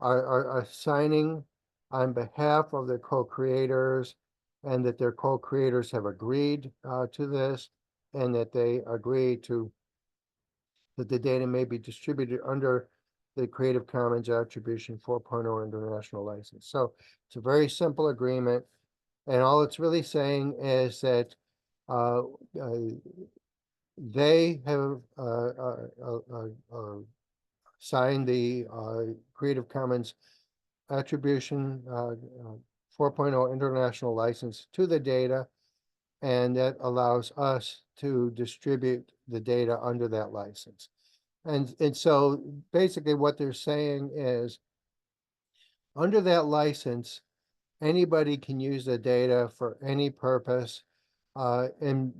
Speaker 1: are signing on behalf of their co-creators, and that their co-creators have agreed to this. and that they agree to that the data may be distributed under the Creative Commons Attribution 4.0 International License. So it's a very simple agreement, and all it's really saying is that uh, uh, they have signed the Creative Commons Attribution 4.0 International License to the data, and that allows us to distribute the data under that license. And so basically what they're saying is, under that license, anybody can use the data for any purpose. And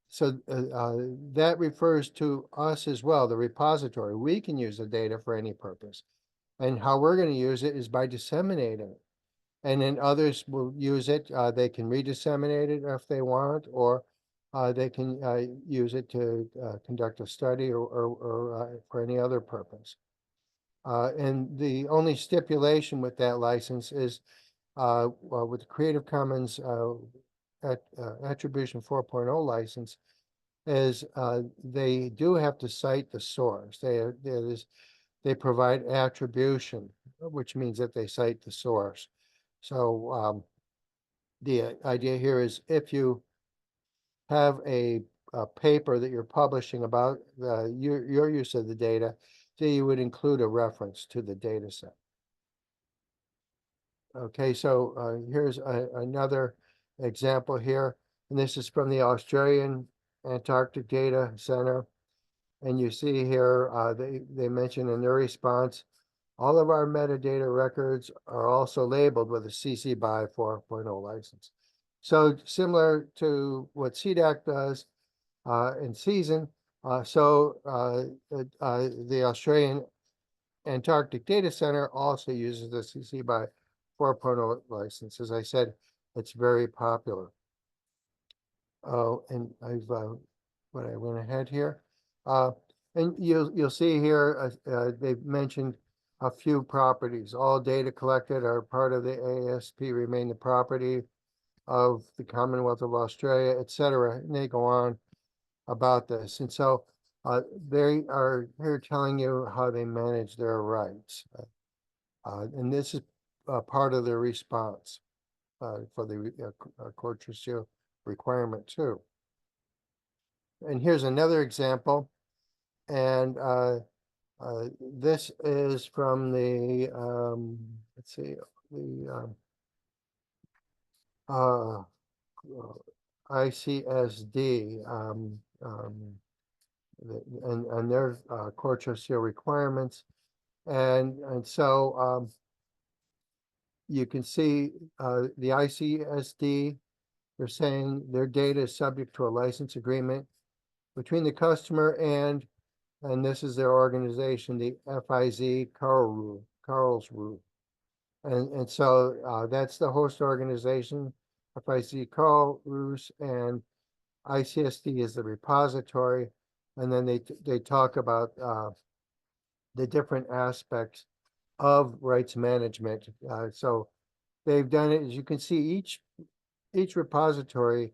Speaker 1: so that refers to us as well, the repository. We can use the data for any purpose. And how we're going to use it is by disseminating it. And then others will use it. They can redisseminate it if they want, or they can use it to conduct a study or for any other purpose. And the only stipulation with that license is with the Creative Commons Attribution 4.0 license is they do have to cite the source. They provide attribution, which means that they cite the source. So the idea here is if you have a paper that you're publishing about your use of the data, then you would include a reference to the data set. Okay, so here's another example here, and this is from the Australian Antarctic Data Center. And you see here, they mention in their response, all of our metadata records are also labeled with a CC BY 4.0 license. So similar to what CDAC does in Season, the Australian Antarctic Data Center also uses the CC BY 4.0 license. As I said, it's very popular. Oh, and but I went ahead here. And you'll see here, they've mentioned a few properties. All data collected are part of the ASP remain the property of the Commonwealth of Australia, etc. And they go on about this. And so they are here telling you how they manage their rights. And this is part of their response for the CoreTrustSeal requirement too. And here's another example. And this is from the, let's see, the ICSD, and their CoreTrustSeal requirements. And so you can see the ICSD, they're saying their data is subject to a license agreement between the customer and this is their organization, the FIZ Karlsruhe. And so that's the host organization, FIZ Karlsruhe, and ICSD is the repository. And then they talk about the different aspects of rights management. So they've done it, as you can see, each repository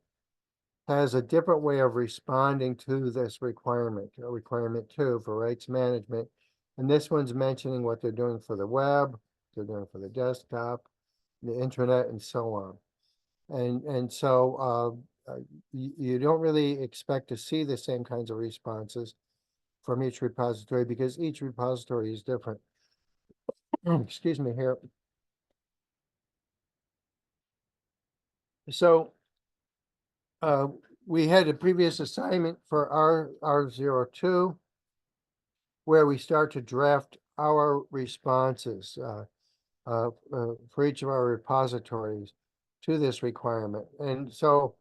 Speaker 1: has a different way of responding to this requirement 2 for rights management. And this one's mentioning what they're doing for the web, they're doing for the desktop, the internet, and so on. And so you don't really expect to see the same kinds of responses from each repository because each repository is different. Excuse me here. So we had a previous assignment for R02 where we start to draft our responses for each of our repositories to this requirement. And so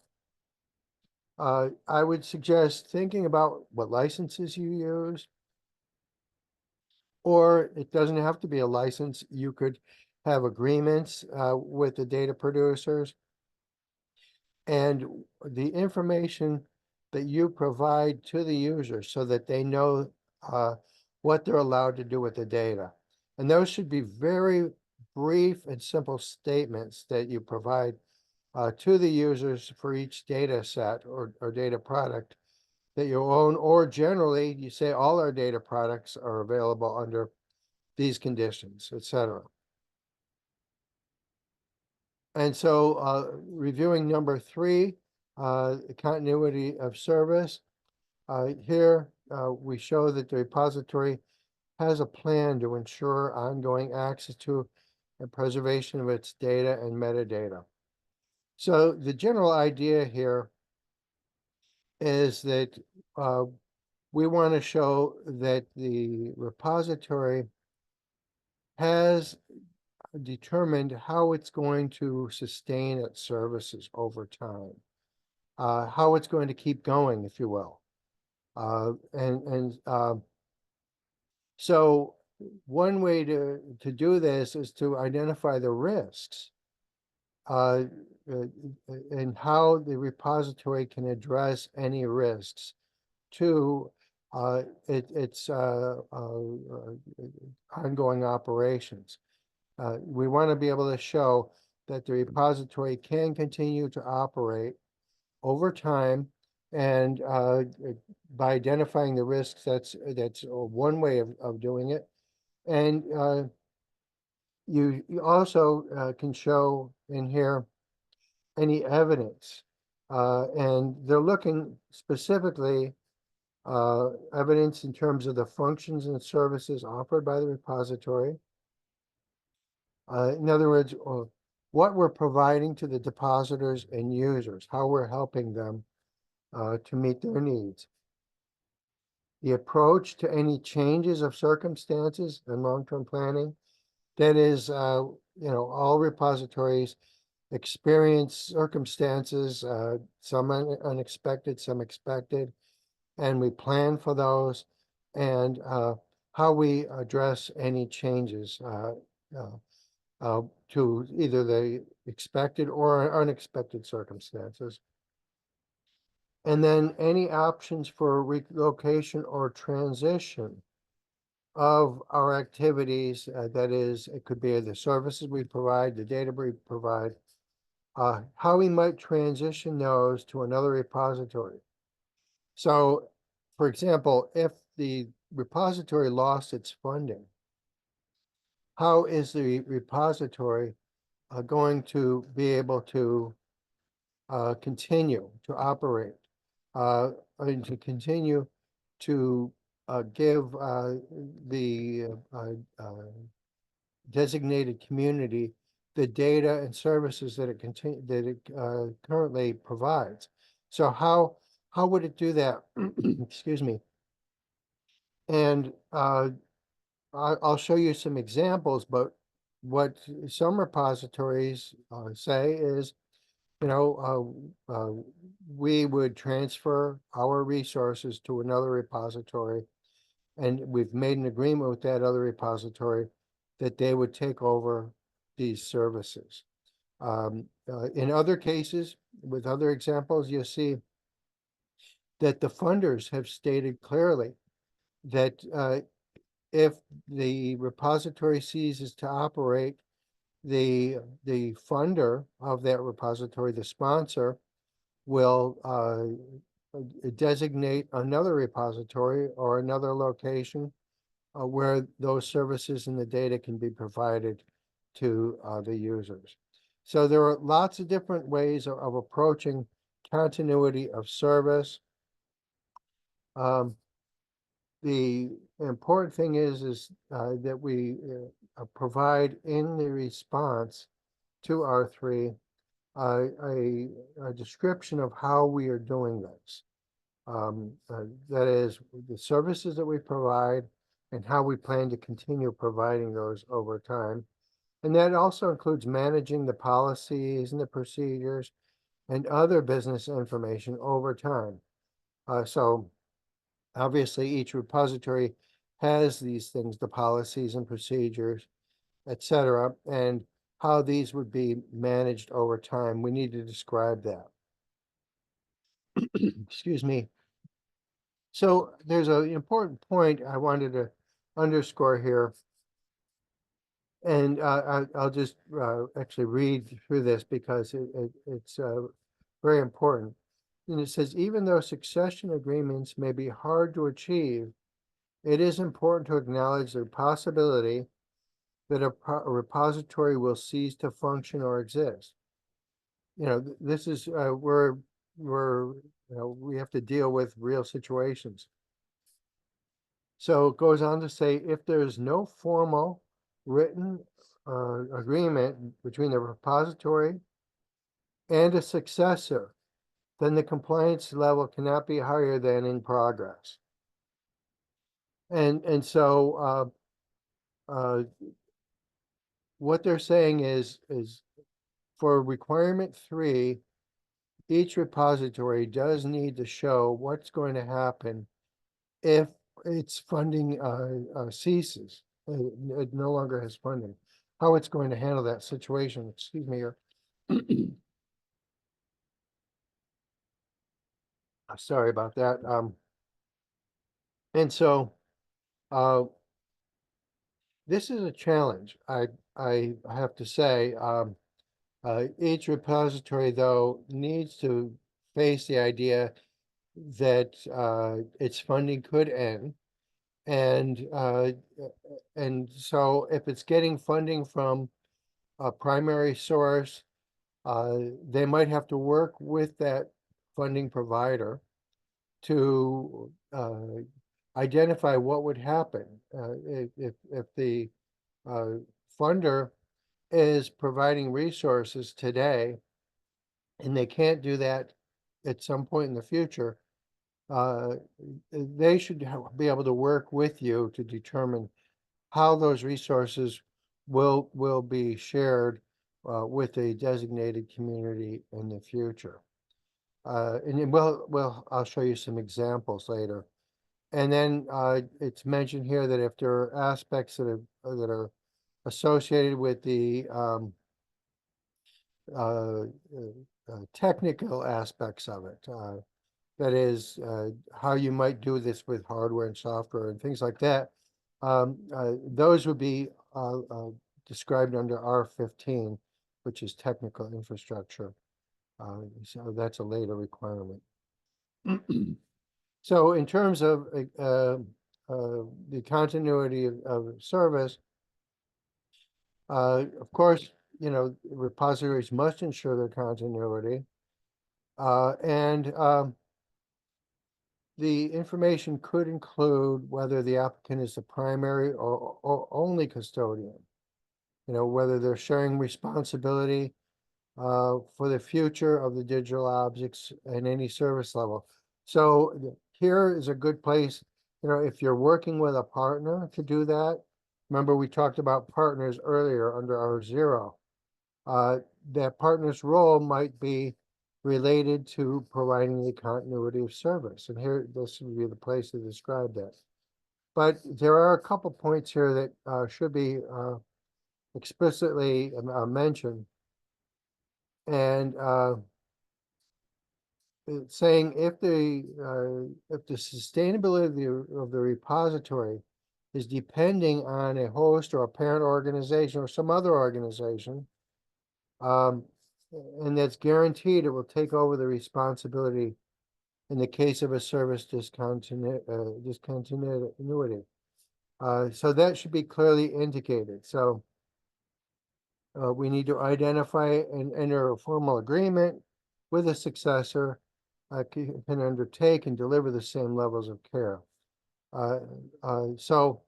Speaker 1: I would suggest thinking about what licenses you use, or it doesn't have to be a license. You could have agreements with the data producers, and the information that you provide to the user so that they know what they're allowed to do with the data. And those should be very brief and simple statements that you provide to the users for each data set or data product that you own, or generally, you say all our data products are available under these conditions, etc. And so reviewing number 3, continuity of service. Here we show that the repository has a plan to ensure ongoing access to and preservation of its data and metadata. So the general idea here is that we want to show that the repository has determined how it's going to sustain its services over time, how it's going to keep going, if you will. So one way to do this is to identify the risks and how the repository can address any risks to its ongoing operations. We want to be able to show that the repository can continue to operate over time, and by identifying the risks, that's one way of doing it. And you also can show in here any evidence, and they're looking specifically evidence in terms of the functions and services offered by the repository. In other words, what we're providing to the depositors and users, how we're helping them to meet their needs. The approach to any changes of circumstances and long-term planning. That is, all repositories experience circumstances, some unexpected, some expected, and we plan for those, and how we address any changes to either the expected or unexpected circumstances. And then any options for relocation or transition of our activities, that is, it could be the services we provide, the data we provide, how we might transition those to another repository. So, for example, if the repository lost its funding, how is the repository going to be able to continue to operate and to continue to give the designated community the data and services that it currently provides? So how would it do that? Excuse me. And I'll show you some examples, but what some repositories say is, we would transfer our resources to another repository, and we've made an agreement with that other repository that they would take over these services. In other cases, with other examples, you'll see that the funders have stated clearly that if the repository ceases to operate, the funder of that repository, the sponsor, will designate another repository or another location where those services and the data can be provided to the users. So there are lots of different ways of approaching continuity of service. The important thing is that we provide in the response to R3 a description of how we are doing this. That is, the services that we provide and how we plan to continue providing those over time. And that also includes managing the policies and the procedures and other business information over time. So obviously, each repository has these things, the policies and procedures, etc., and how these would be managed over time. We need to describe that. Excuse me. So there's an important point I wanted to underscore here, and I'll just actually read through this because it's very important. and it says, even though succession agreements may be hard to achieve, it is important to acknowledge the possibility that a repository will cease to function or exist. You know, this is, we have to deal with real situations. So it goes on to say, if there's no formal written agreement between the repository and a successor, then the compliance level cannot be higher than in progress. And so what they're saying is for requirement 3, each repository does need to show what's going to happen if its funding ceases, it no longer has funding, how it's going to handle that situation. Excuse me here. Sorry about that. And so this is a challenge, I have to say. Each repository, though, needs to face the idea that its funding could end. And so if it's getting funding from a primary source, they might have to work with that funding provider to identify what would happen if the funder is providing resources today and they can't do that at some point in the future. They should be able to work with you to determine how those resources will be shared with a designated community in the future. And then, well, I'll show you some examples later. And then it's mentioned here that if there are aspects that are associated with the technical aspects of it, that is how you might do this with hardware and software and things like that, those would be described under R15, which is technical infrastructure. So that's a later requirement. So in terms of the continuity of service, of course, you know, repositories must ensure their continuity. And the information could include whether the applicant is the primary or only custodian. You know, whether they're sharing responsibility for the future of the digital objects and any service level. So here is a good place, you know, if you're working with a partner to do that. Remember, we talked about partners earlier under R0. That partner's role might be related to providing the continuity of service. And here, this would be the place to describe that. But there are a couple points here that should be explicitly mentioned. And it's saying if the sustainability of the repository is depending on a host or a parent organization or some other organization, and that's guaranteed, it will take over the responsibility in the case of a service discontinuity. So that should be clearly indicated. So we need to identify and enter a formal agreement with a successor can undertake and deliver the same levels of care. So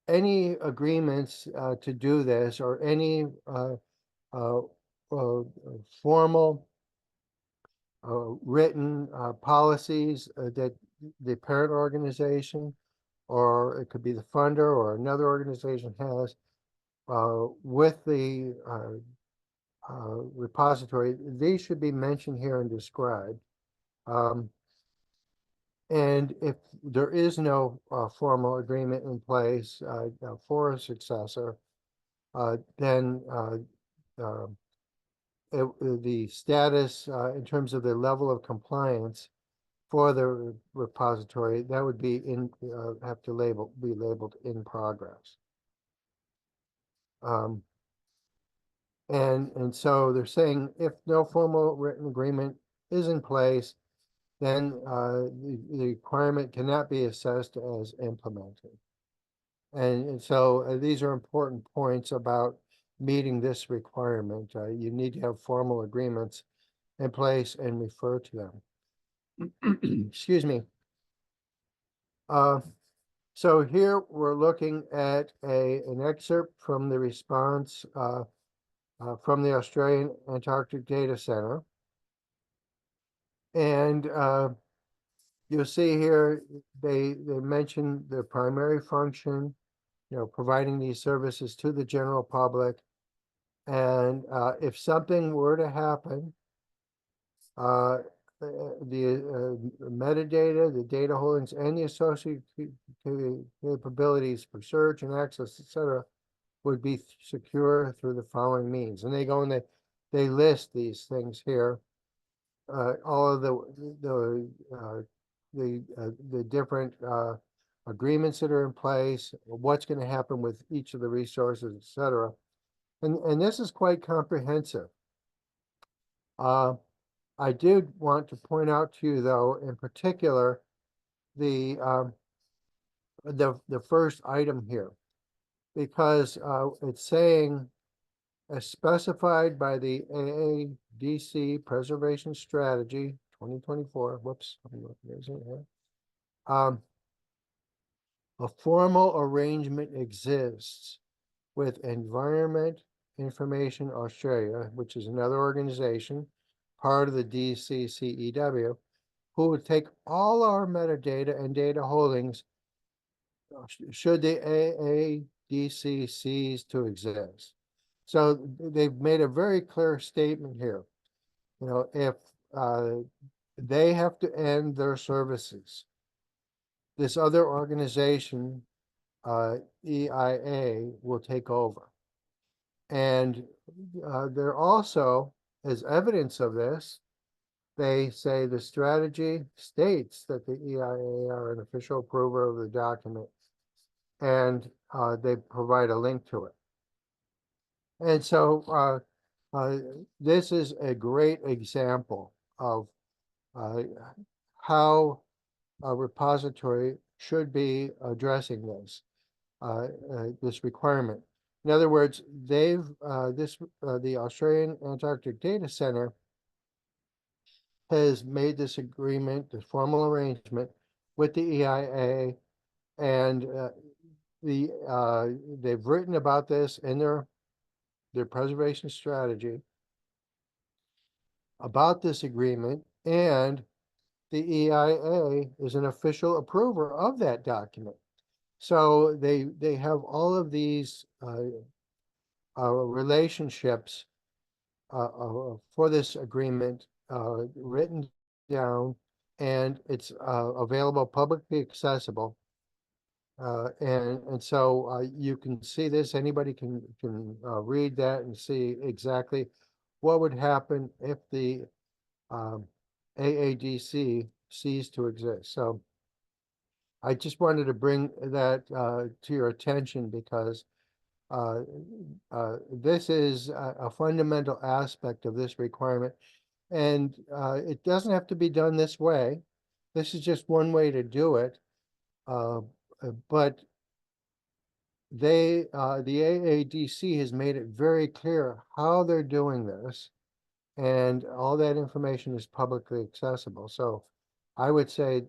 Speaker 1: any agreements to do this, or any formal written policies that the parent organization, or it could be the funder or another organization has with the repository, these should be mentioned here and described. And if there is no formal agreement in place for a successor, then the status in terms of the level of compliance for the repository, that would be have to be labeled in progress. And so they're saying if no formal written agreement is in place, then the requirement cannot be assessed as implemented. And so these are important points about meeting this requirement. You need to have formal agreements in place and refer to them. Excuse me. So here we're looking at an excerpt from the response from the Australian Antarctic Data Center. And you'll see here they mention the primary function, providing these services to the general public. And if something were to happen, the metadata, the data holdings, and the associated capabilities for search and access, etc., would be secure through the following means. And they go and they list these things here. All of the different agreements that are in place, what's going to happen with each of the resources, etc. And this is quite comprehensive. I did want to point out to you, though, in particular, the first item here, because it's saying, as specified by the AADC Preservation Strategy 2024. Whoops, a formal arrangement exists with Environment Information Australia, which is another organization, part of the DCCEW, who would take all our metadata and data holdings should the AADC cease to exist. So they've made a very clear statement here. If they have to end their services, this other organization, EIA, will take over. And they're also, as evidence of this, they say the strategy states that the EIA are an official approver of the document, and they provide a link to it. And so this is a great example of how a repository should be addressing this requirement. In other words, the Australian Antarctic Data Center has made this agreement, this formal arrangement with the EIA, and they've written about this in their preservation strategy about this agreement, and the EIA is an official approver of that document. So they have all of these relationships for this agreement written down, and it's available, publicly accessible. And so you can see this. Anybody can read that and see exactly what would happen if the AADC ceased to exist. So I just wanted to bring that to your attention, because this is a fundamental aspect of this requirement, and it doesn't have to be done this way. This is just one way to do it, but the AADC has made it very clear how they're doing this, and all that information is publicly accessible. So I would say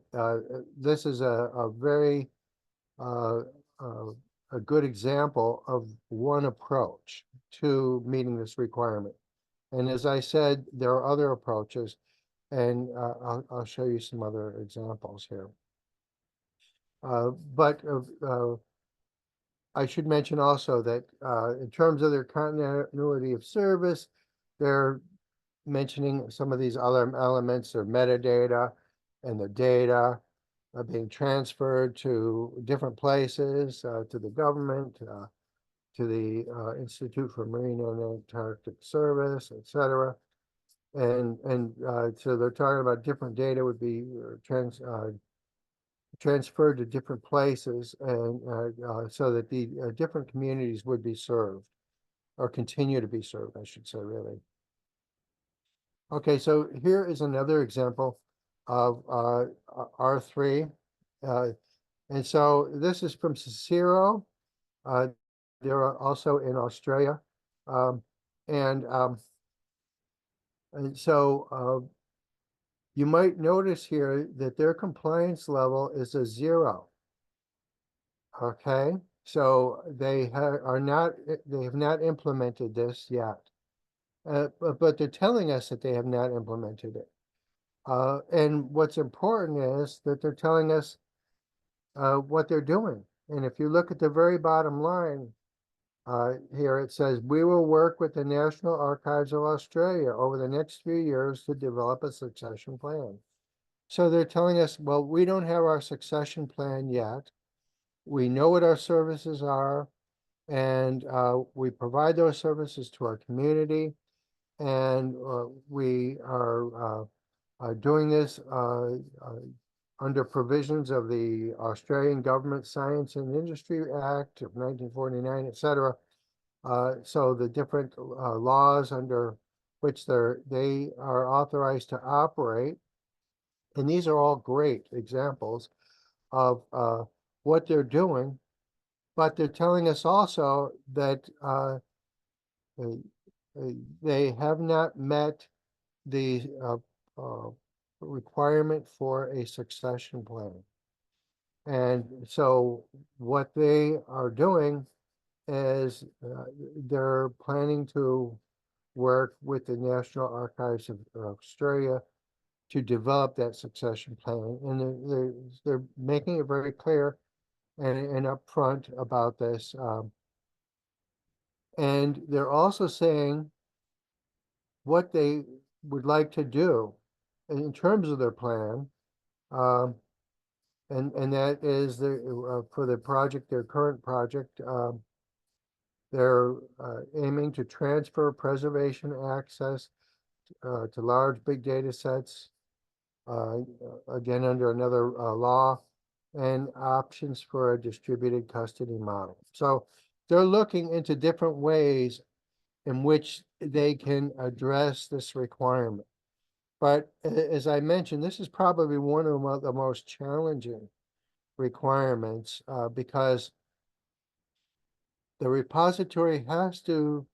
Speaker 1: this is a very a good example of one approach to meeting this requirement. And as I said, there are other approaches, and I'll show you some other examples here. But I should mention also that in terms of their continuity of service, they're mentioning some of these other elements, their metadata and the data being transferred to different places, to the government, to the Institute for Marine and Antarctic Service, etc. And so they're talking about different data would be transferred to different places, and so that the different communities would be served, or continue to be served, I should say, really. Okay, so here is another example of R3. And so this is from Cicero. They're also in Australia. Um, and, um, and so you might notice here that their compliance level is a 0. Okay, so they are not, they have not implemented this yet. But they're telling us that they have not implemented it. And what's important is that they're telling us what they're doing. And if you look at the very bottom line here, it says, we will work with the National Archives of Australia over the next few years to develop a succession plan. So they're telling us, well, we don't have our succession plan yet. We know what our services are, and we provide those services to our community. And we are doing this under provisions of the Australian Government Science and Industry Act of 1949, etc. So the different laws under which they are authorized to operate. And these are all great examples of what they're doing, but they're telling us also that they have not met the requirement for a succession plan. And so what they are doing is they're planning to work with the National Archives of Australia to develop that succession plan. And they're making it very clear and upfront about this. And they're also saying what they would like to do in terms of their plan. And that is for the project, their current project, they're aiming to transfer preservation access to large big data sets, again, under another law, and options for a distributed custody model. So they're looking into different ways in which they can address this requirement. But as I mentioned, this is probably one of the most challenging requirements because the repository has to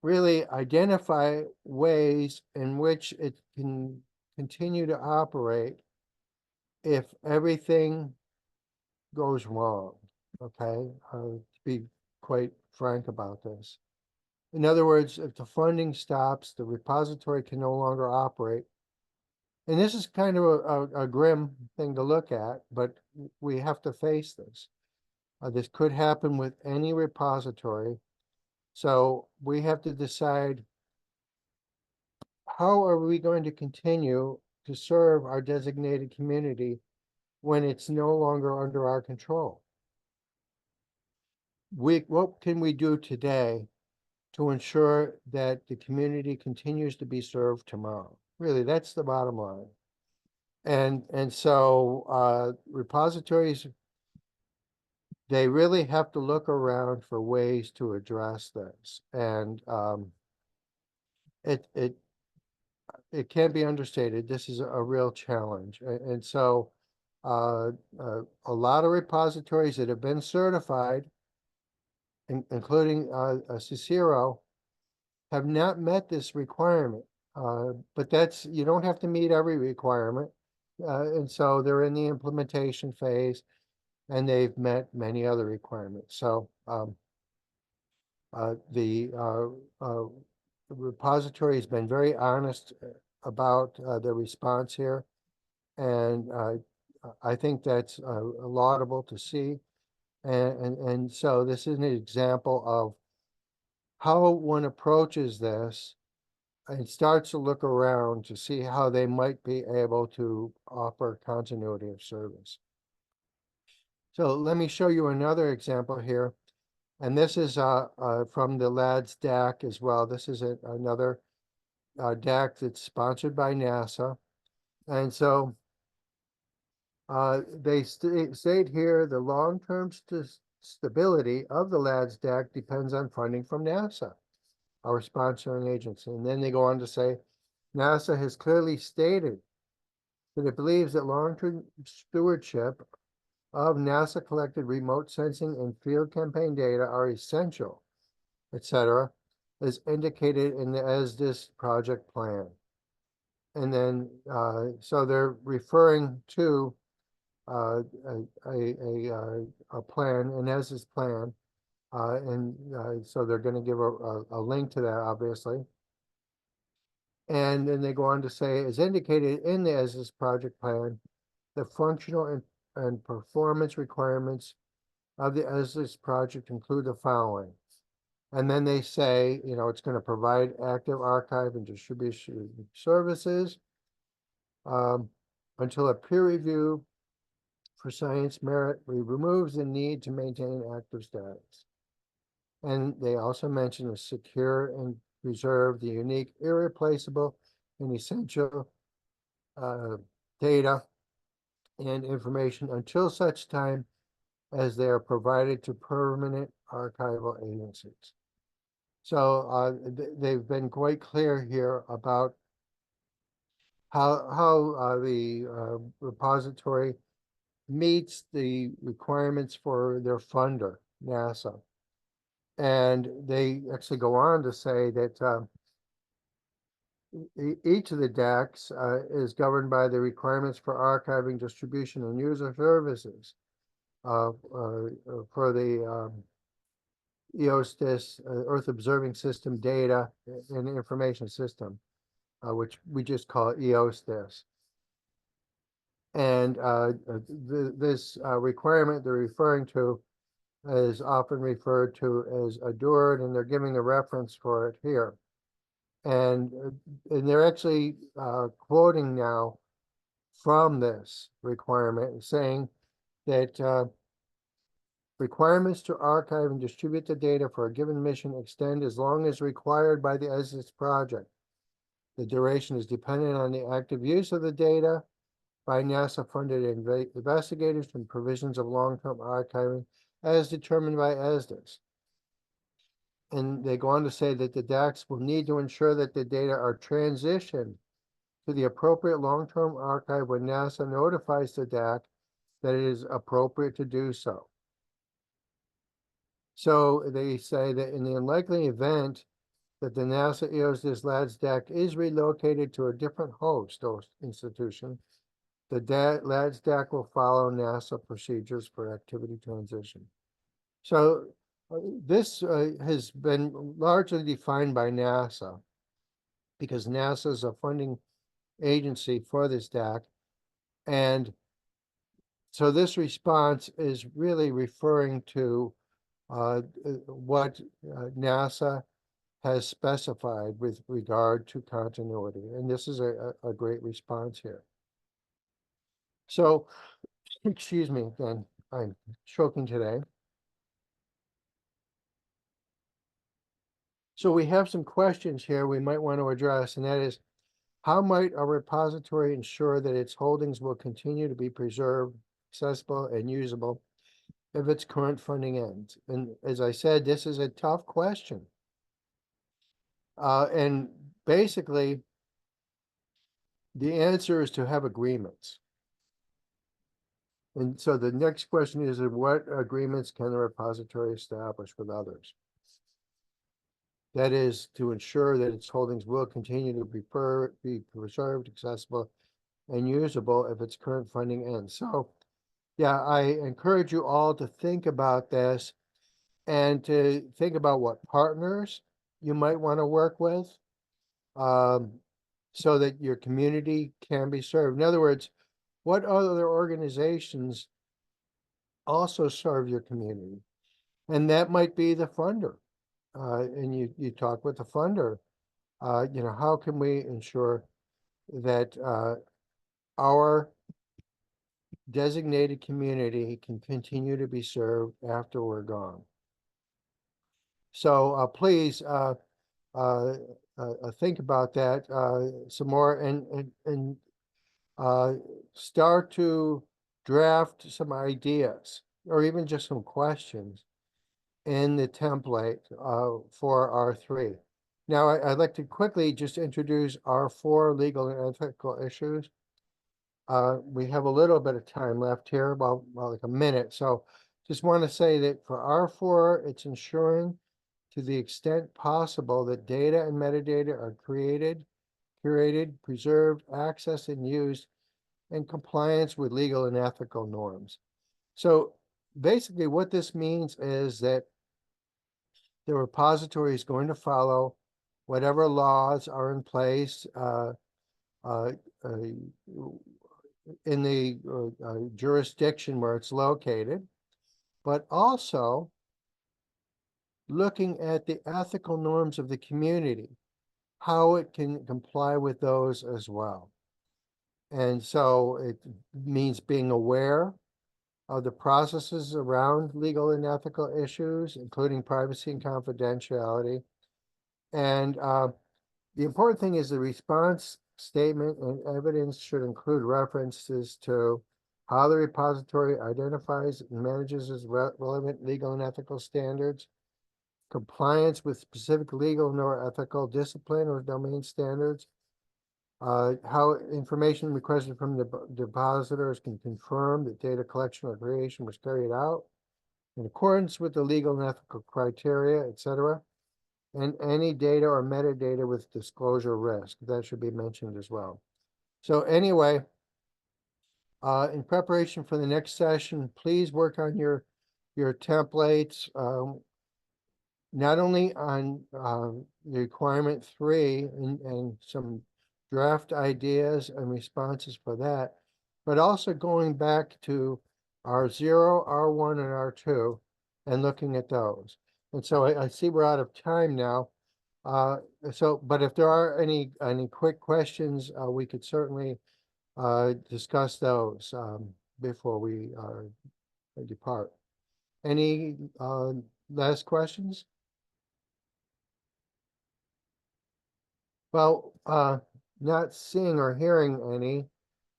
Speaker 1: really identify ways in which it can continue to operate if everything goes wrong. Okay, to be quite frank about this. In other words, if the funding stops, the repository can no longer operate. And this is kind of a grim thing to look at, but we have to face this. This could happen with any repository. So we have to decide, how are we going to continue to serve our designated community when it's no longer under our control? What can we do today to ensure that the community continues to be served tomorrow? Really, that's the bottom line. And so repositories, they really have to look around for ways to address this. And it can't be understated. This is a real challenge. And so a lot of repositories that have been certified, including Cicero, have not met this requirement. But you don't have to meet every requirement. And so they're in the implementation phase, and they've met many other requirements. So the repository has been very honest about the response here. And I think that's laudable to see. And so this is an example of how one approaches this and starts to look around to see how they might be able to offer continuity of service. So let me show you another example here. And this is from the LADS DAC as well. This is another DAC that's sponsored by NASA. And so they state here, the long-term stability of the LADS DAC depends on funding from NASA, our sponsoring agency. And then they go on to say, NASA has clearly stated that it believes that long-term stewardship of NASA collected remote sensing and field campaign data are essential, etc., as indicated in the ESDIS project plan. And then, so they're referring to a plan, an ESDIS plan, so they're going to give a link to that, obviously. And then they go on to say, as indicated in the ESDIS project plan, the functional and performance requirements of the ESDIS project include the following. And then they say, you know, it's going to provide active archive and distribution services until a peer review for science merit removes the need to maintain active status. And they also mention a secure and preserve the unique, irreplaceable, and essential data and information until such time as they are provided to permanent archival agencies. So they've been quite clear here about how the repository meets the requirements for their funder, NASA. And they actually go on to say that each of the DACs is governed by the requirements for archiving, distribution, and user services for the EOSDIS, Earth Observing System data and information system, which we just call EOSDIS. And this requirement they're referring to is often referred to as adored, and they're giving a reference for it here. And they're actually quoting now from this requirement, saying that requirements to archive and distribute the data for a given mission extend as long as required by the ESDIS project. The duration is dependent on the active use of the data by NASA-funded investigators and provisions of long-term archiving as determined by ESDIS. And they go on to say that the DACs will need to ensure that the data are transitioned to the appropriate long-term archive when NASA notifies the DAC that it is appropriate to do so. So they say that in the unlikely event that the NASA EOSDIS LADS DAC is relocated to a different host or institution, the LADS DAC will follow NASA procedures for activity transition. So this has been largely defined by NASA because NASA is a funding agency for this DAC. And so this response is really referring to what NASA has specified with regard to continuity. And this is a great response here. So, excuse me again, I'm choking today. So we have some questions here we might want to address, and that is, how might a repository ensure that its holdings will continue to be preserved, accessible, and usable if its current funding ends? And as I said, this is a tough question. And basically, the answer is to have agreements. And so the next question is, what agreements can the repository establish with others? That is to ensure that its holdings will continue to be preserved, accessible, and usable if its current funding ends. So, yeah, I encourage you all to think about this and to think about what partners you might want to work with so that your community can be served. In other words, what other organizations also serve your community? And that might be the funder. And you talk with the funder, you know, how can we ensure that our designated community can continue to be served after we're gone? So please think about that some more and start to draft some ideas or even just some questions in the template for R3. Now, I'd like to quickly just introduce our 4 legal and ethical issues. We have a little bit of time left here, well, like a minute, so just want to say that for R4, it's ensuring to the extent possible that data and metadata are created, curated, preserved, accessed, and used in compliance with legal and ethical norms. So basically what this means is that the repository is going to follow whatever laws are in place in the jurisdiction where it's located, but also looking at the ethical norms of the community, how it can comply with those as well. And so it means being aware of the processes around legal and ethical issues, including privacy and confidentiality. And the important thing is the response statement and evidence should include references to how the repository identifies and manages its relevant legal and ethical standards, compliance with specific legal nor ethical discipline or domain standards, how information requested from the depositors can confirm that data collection or creation was carried out in accordance with the legal and ethical criteria, etc. And any data or metadata with disclosure risk, that should be mentioned as well. So anyway, in preparation for the next session, please work on your templates, not only on the requirement 3 and some draft ideas and responses for that, but also going back to R0, R1, and R2 and looking at those. And so I see we're out of time now. But if there are any quick questions, we could certainly discuss those before we depart. Any last questions? Well, not seeing or hearing any,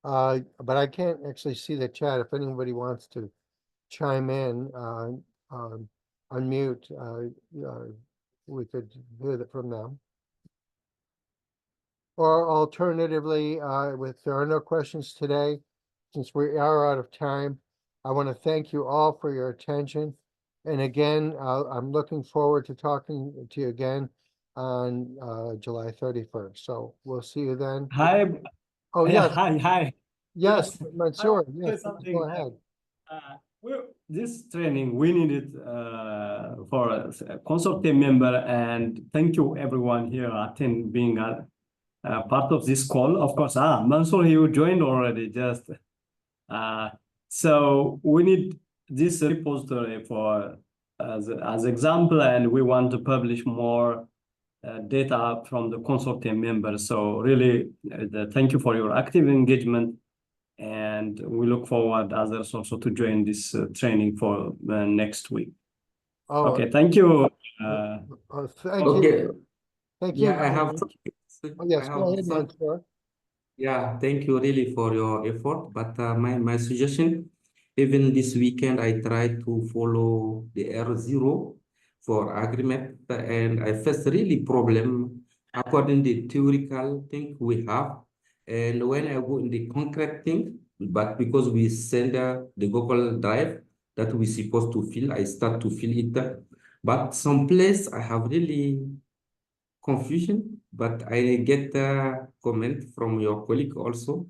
Speaker 1: but I can't actually see the chat. If anybody wants to chime in, unmute, we could hear that from them. Or alternatively, if there are no questions today, since we are out of time, I want to thank you all for your attention. And again, I'm looking forward to talking to you again on July 31st. So we'll see you then.
Speaker 4: Hi.
Speaker 1: Oh,
Speaker 4: Yeah,
Speaker 1: yes.
Speaker 4: hi.
Speaker 1: Yes,
Speaker 4: Yes.
Speaker 1: Mansoor,
Speaker 4: I
Speaker 1: yes,
Speaker 4: want to say
Speaker 1: go
Speaker 4: something.
Speaker 1: ahead.
Speaker 4: This training, we need it for a consortium member, and thank you everyone here attend being a part of this call. Of course, Mansoor, you joined already. Just so we need this repository for as example, and we want to publish more data from the consortium members. So really, thank you for your active engagement. And we look forward others also to join this training for next week.
Speaker 1: Oh,
Speaker 4: Okay, thank you.
Speaker 1: thank
Speaker 5: Okay.
Speaker 1: you. Thank
Speaker 5: Yeah,
Speaker 1: you.
Speaker 5: I have.
Speaker 1: Oh, yes,
Speaker 5: I
Speaker 1: go
Speaker 5: have
Speaker 1: ahead,
Speaker 5: some.
Speaker 1: Mansoor.
Speaker 5: Yeah, thank you really for your effort. But my suggestion, even this weekend, I tried to follow the R0 for agreement, and I faced really problem according to the theoretical thing we have. And when I go in the concrete thing, but because we send the Google Drive that we supposed to fill, I start to fill it. But some place I have really confusion, but I get a comment from your colleague also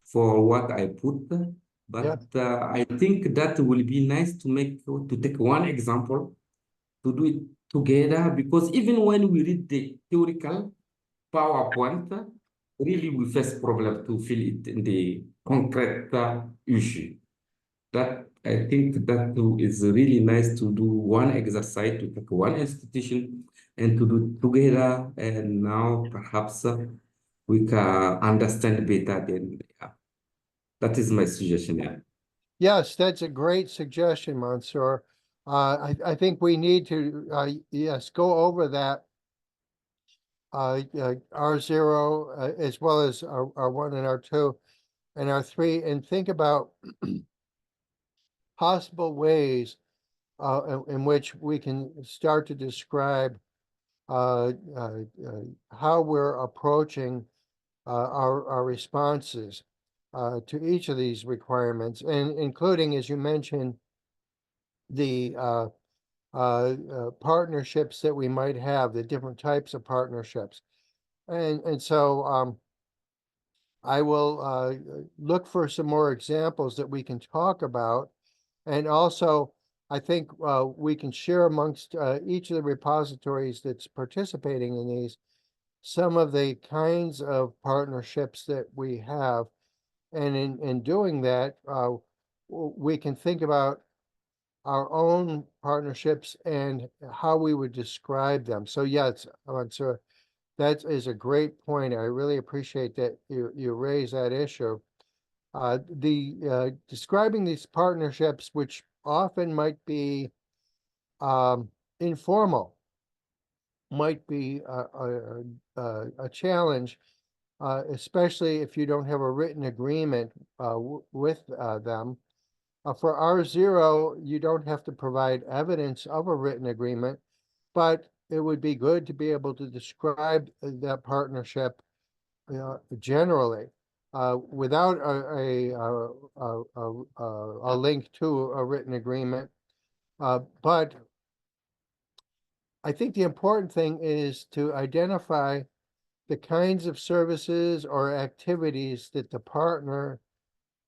Speaker 5: for what I put. But I think that will be nice to take one example to do it together, because even when we read the theoretical PowerPoint, really we face problem to fill it in the concrete issue. That I think that is really nice to do one exercise, to take one institution and to do together. And now perhaps we can understand better. Then that is my suggestion. Yeah.
Speaker 1: Yes, that's a great suggestion, Mansoor. I think we need to, yes, go over that R0 as well as R1 and R2 and R3 and think about possible ways in which we can start to describe how we're approaching our responses to each of these requirements, and including, as you mentioned, the partnerships that we might have, the different types of partnerships. And so I will look for some more examples that we can talk about. And also, I think we can share amongst each of the repositories that's participating in these some of the kinds of partnerships that we have. And in doing that, we can think about our own partnerships and how we would describe them. So yes, so that is a great point. I really appreciate that you raised that issue. Describing these partnerships, which often might be informal, might be a challenge, especially if you don't have a written agreement with them. For R0, you don't have to provide evidence of a written agreement, but it would be good to be able to describe that partnership generally without a link to a written agreement. But I think the important thing is to identify the kinds of services or activities that the partner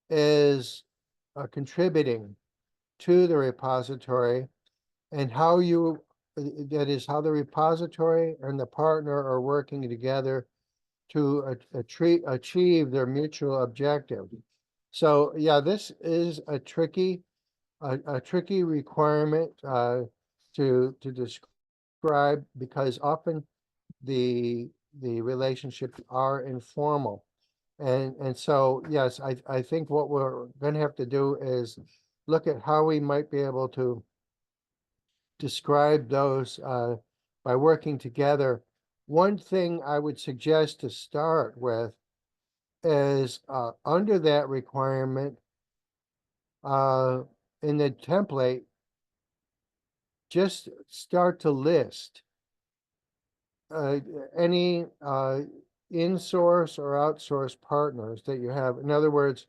Speaker 1: is contributing to the repository, and how that is how the repository and the partner are working together to achieve their mutual objective. So yeah, this is a tricky requirement to describe, because often the relationships are informal. And so, yes, I think what we're gonna have to do is look at how we might be able to describe those by working together. One thing I would suggest to start with is under that requirement, in the template, just start to list any in-source or outsource partners that you have. In other words,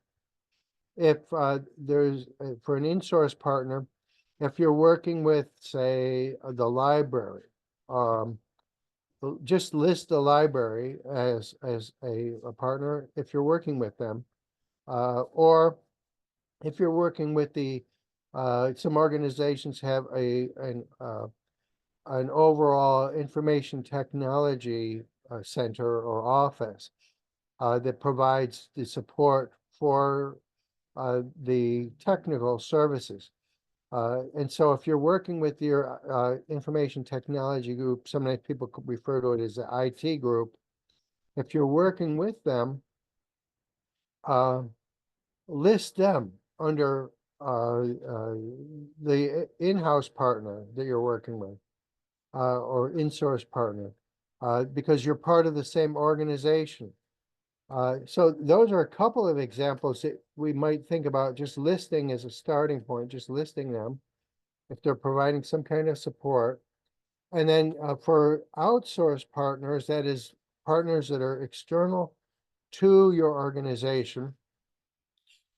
Speaker 1: if there's for an in-source partner, if you're working with, say, the library, just list the library as a partner if you're working with them, or if you're working with the some organizations have an overall information technology center or office that provides the support for the technical services. And so if you're working with your information technology group, sometimes people could refer to it as the IT group. If you're working with them, list them under the in-house partner that you're working with, or in-source partner, because you're part of the same organization. So those are a couple of examples that we might think about just listing as a starting point, just listing them if they're providing some kind of support. And then for outsource partners, that is partners that are external to your organization,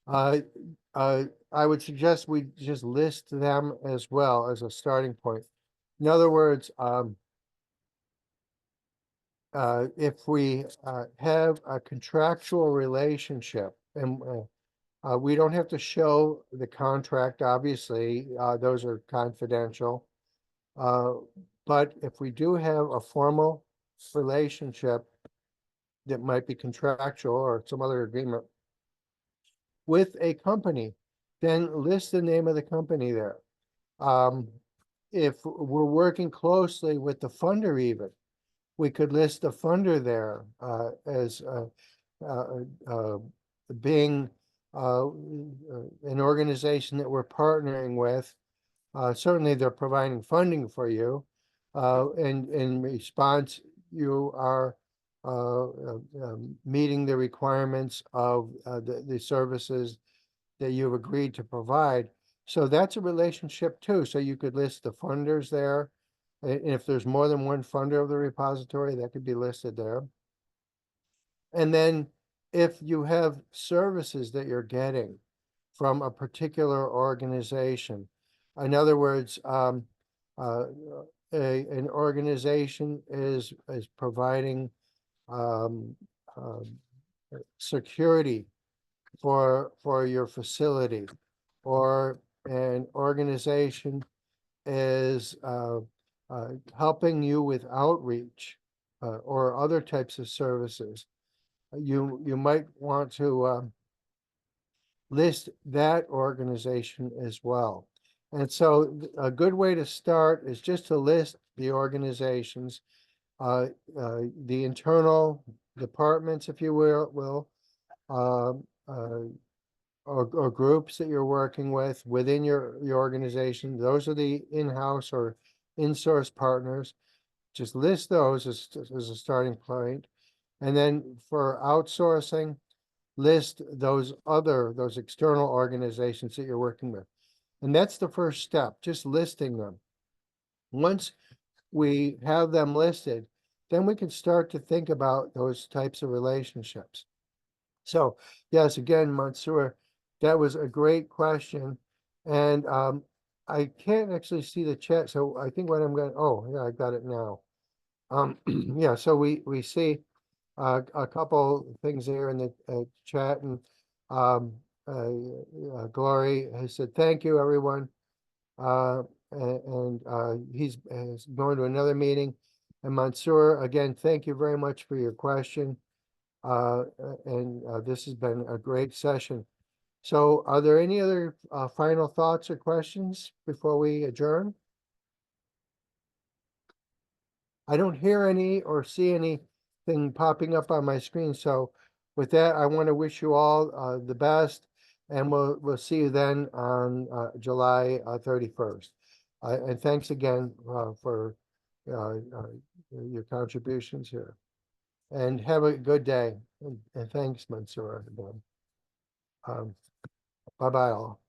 Speaker 1: I would suggest we just list them as well as a starting point. In other words, if we have a contractual relationship, and we don't have to show the contract, obviously, those are confidential. But if we do have a formal relationship that might be contractual or some other agreement with a company, then list the name of the company there. If we're working closely with the funder even, we could list the funder there as being an organization that we're partnering with. Certainly they're providing funding for you, and in response, you are meeting the requirements of the services that you've agreed to provide. So that's a relationship too. So you could list the funders there. And if there's more than one funder of the repository, that could be listed there. And then if you have services that you're getting from a particular organization, in other words, an organization is providing security for your facility, or an organization is helping you with outreach or other types of services. You might want to list that organization as well. And so a good way to start is just to list the organizations, the internal departments, if you will, or groups that you're working with within your organization. Those are the in-house or in-source partners. Just list those as a starting point. And then for outsourcing, list those external organizations that you're working with. And that's the first step, just listing them. Once we have them listed, then we can start to think about those types of relationships. So yes, again, Mansoor, that was a great question. And I can't actually see the chat. So I think what I'm going to, oh, yeah, I got it now. Yeah, so we see a couple things there in the chat, and Glory has said, thank you, everyone. And he's going to another meeting. And Mansoor, again, thank you very much for your question. And this has been a great session. So are there any other final thoughts or questions before we adjourn? I don't hear any or see anything popping up on my screen. So with that, I want to wish you all the best, and we'll see you then on July 31st. And thanks again for your contributions here. And have a good day. And thanks, Mansoor. Bye-bye all.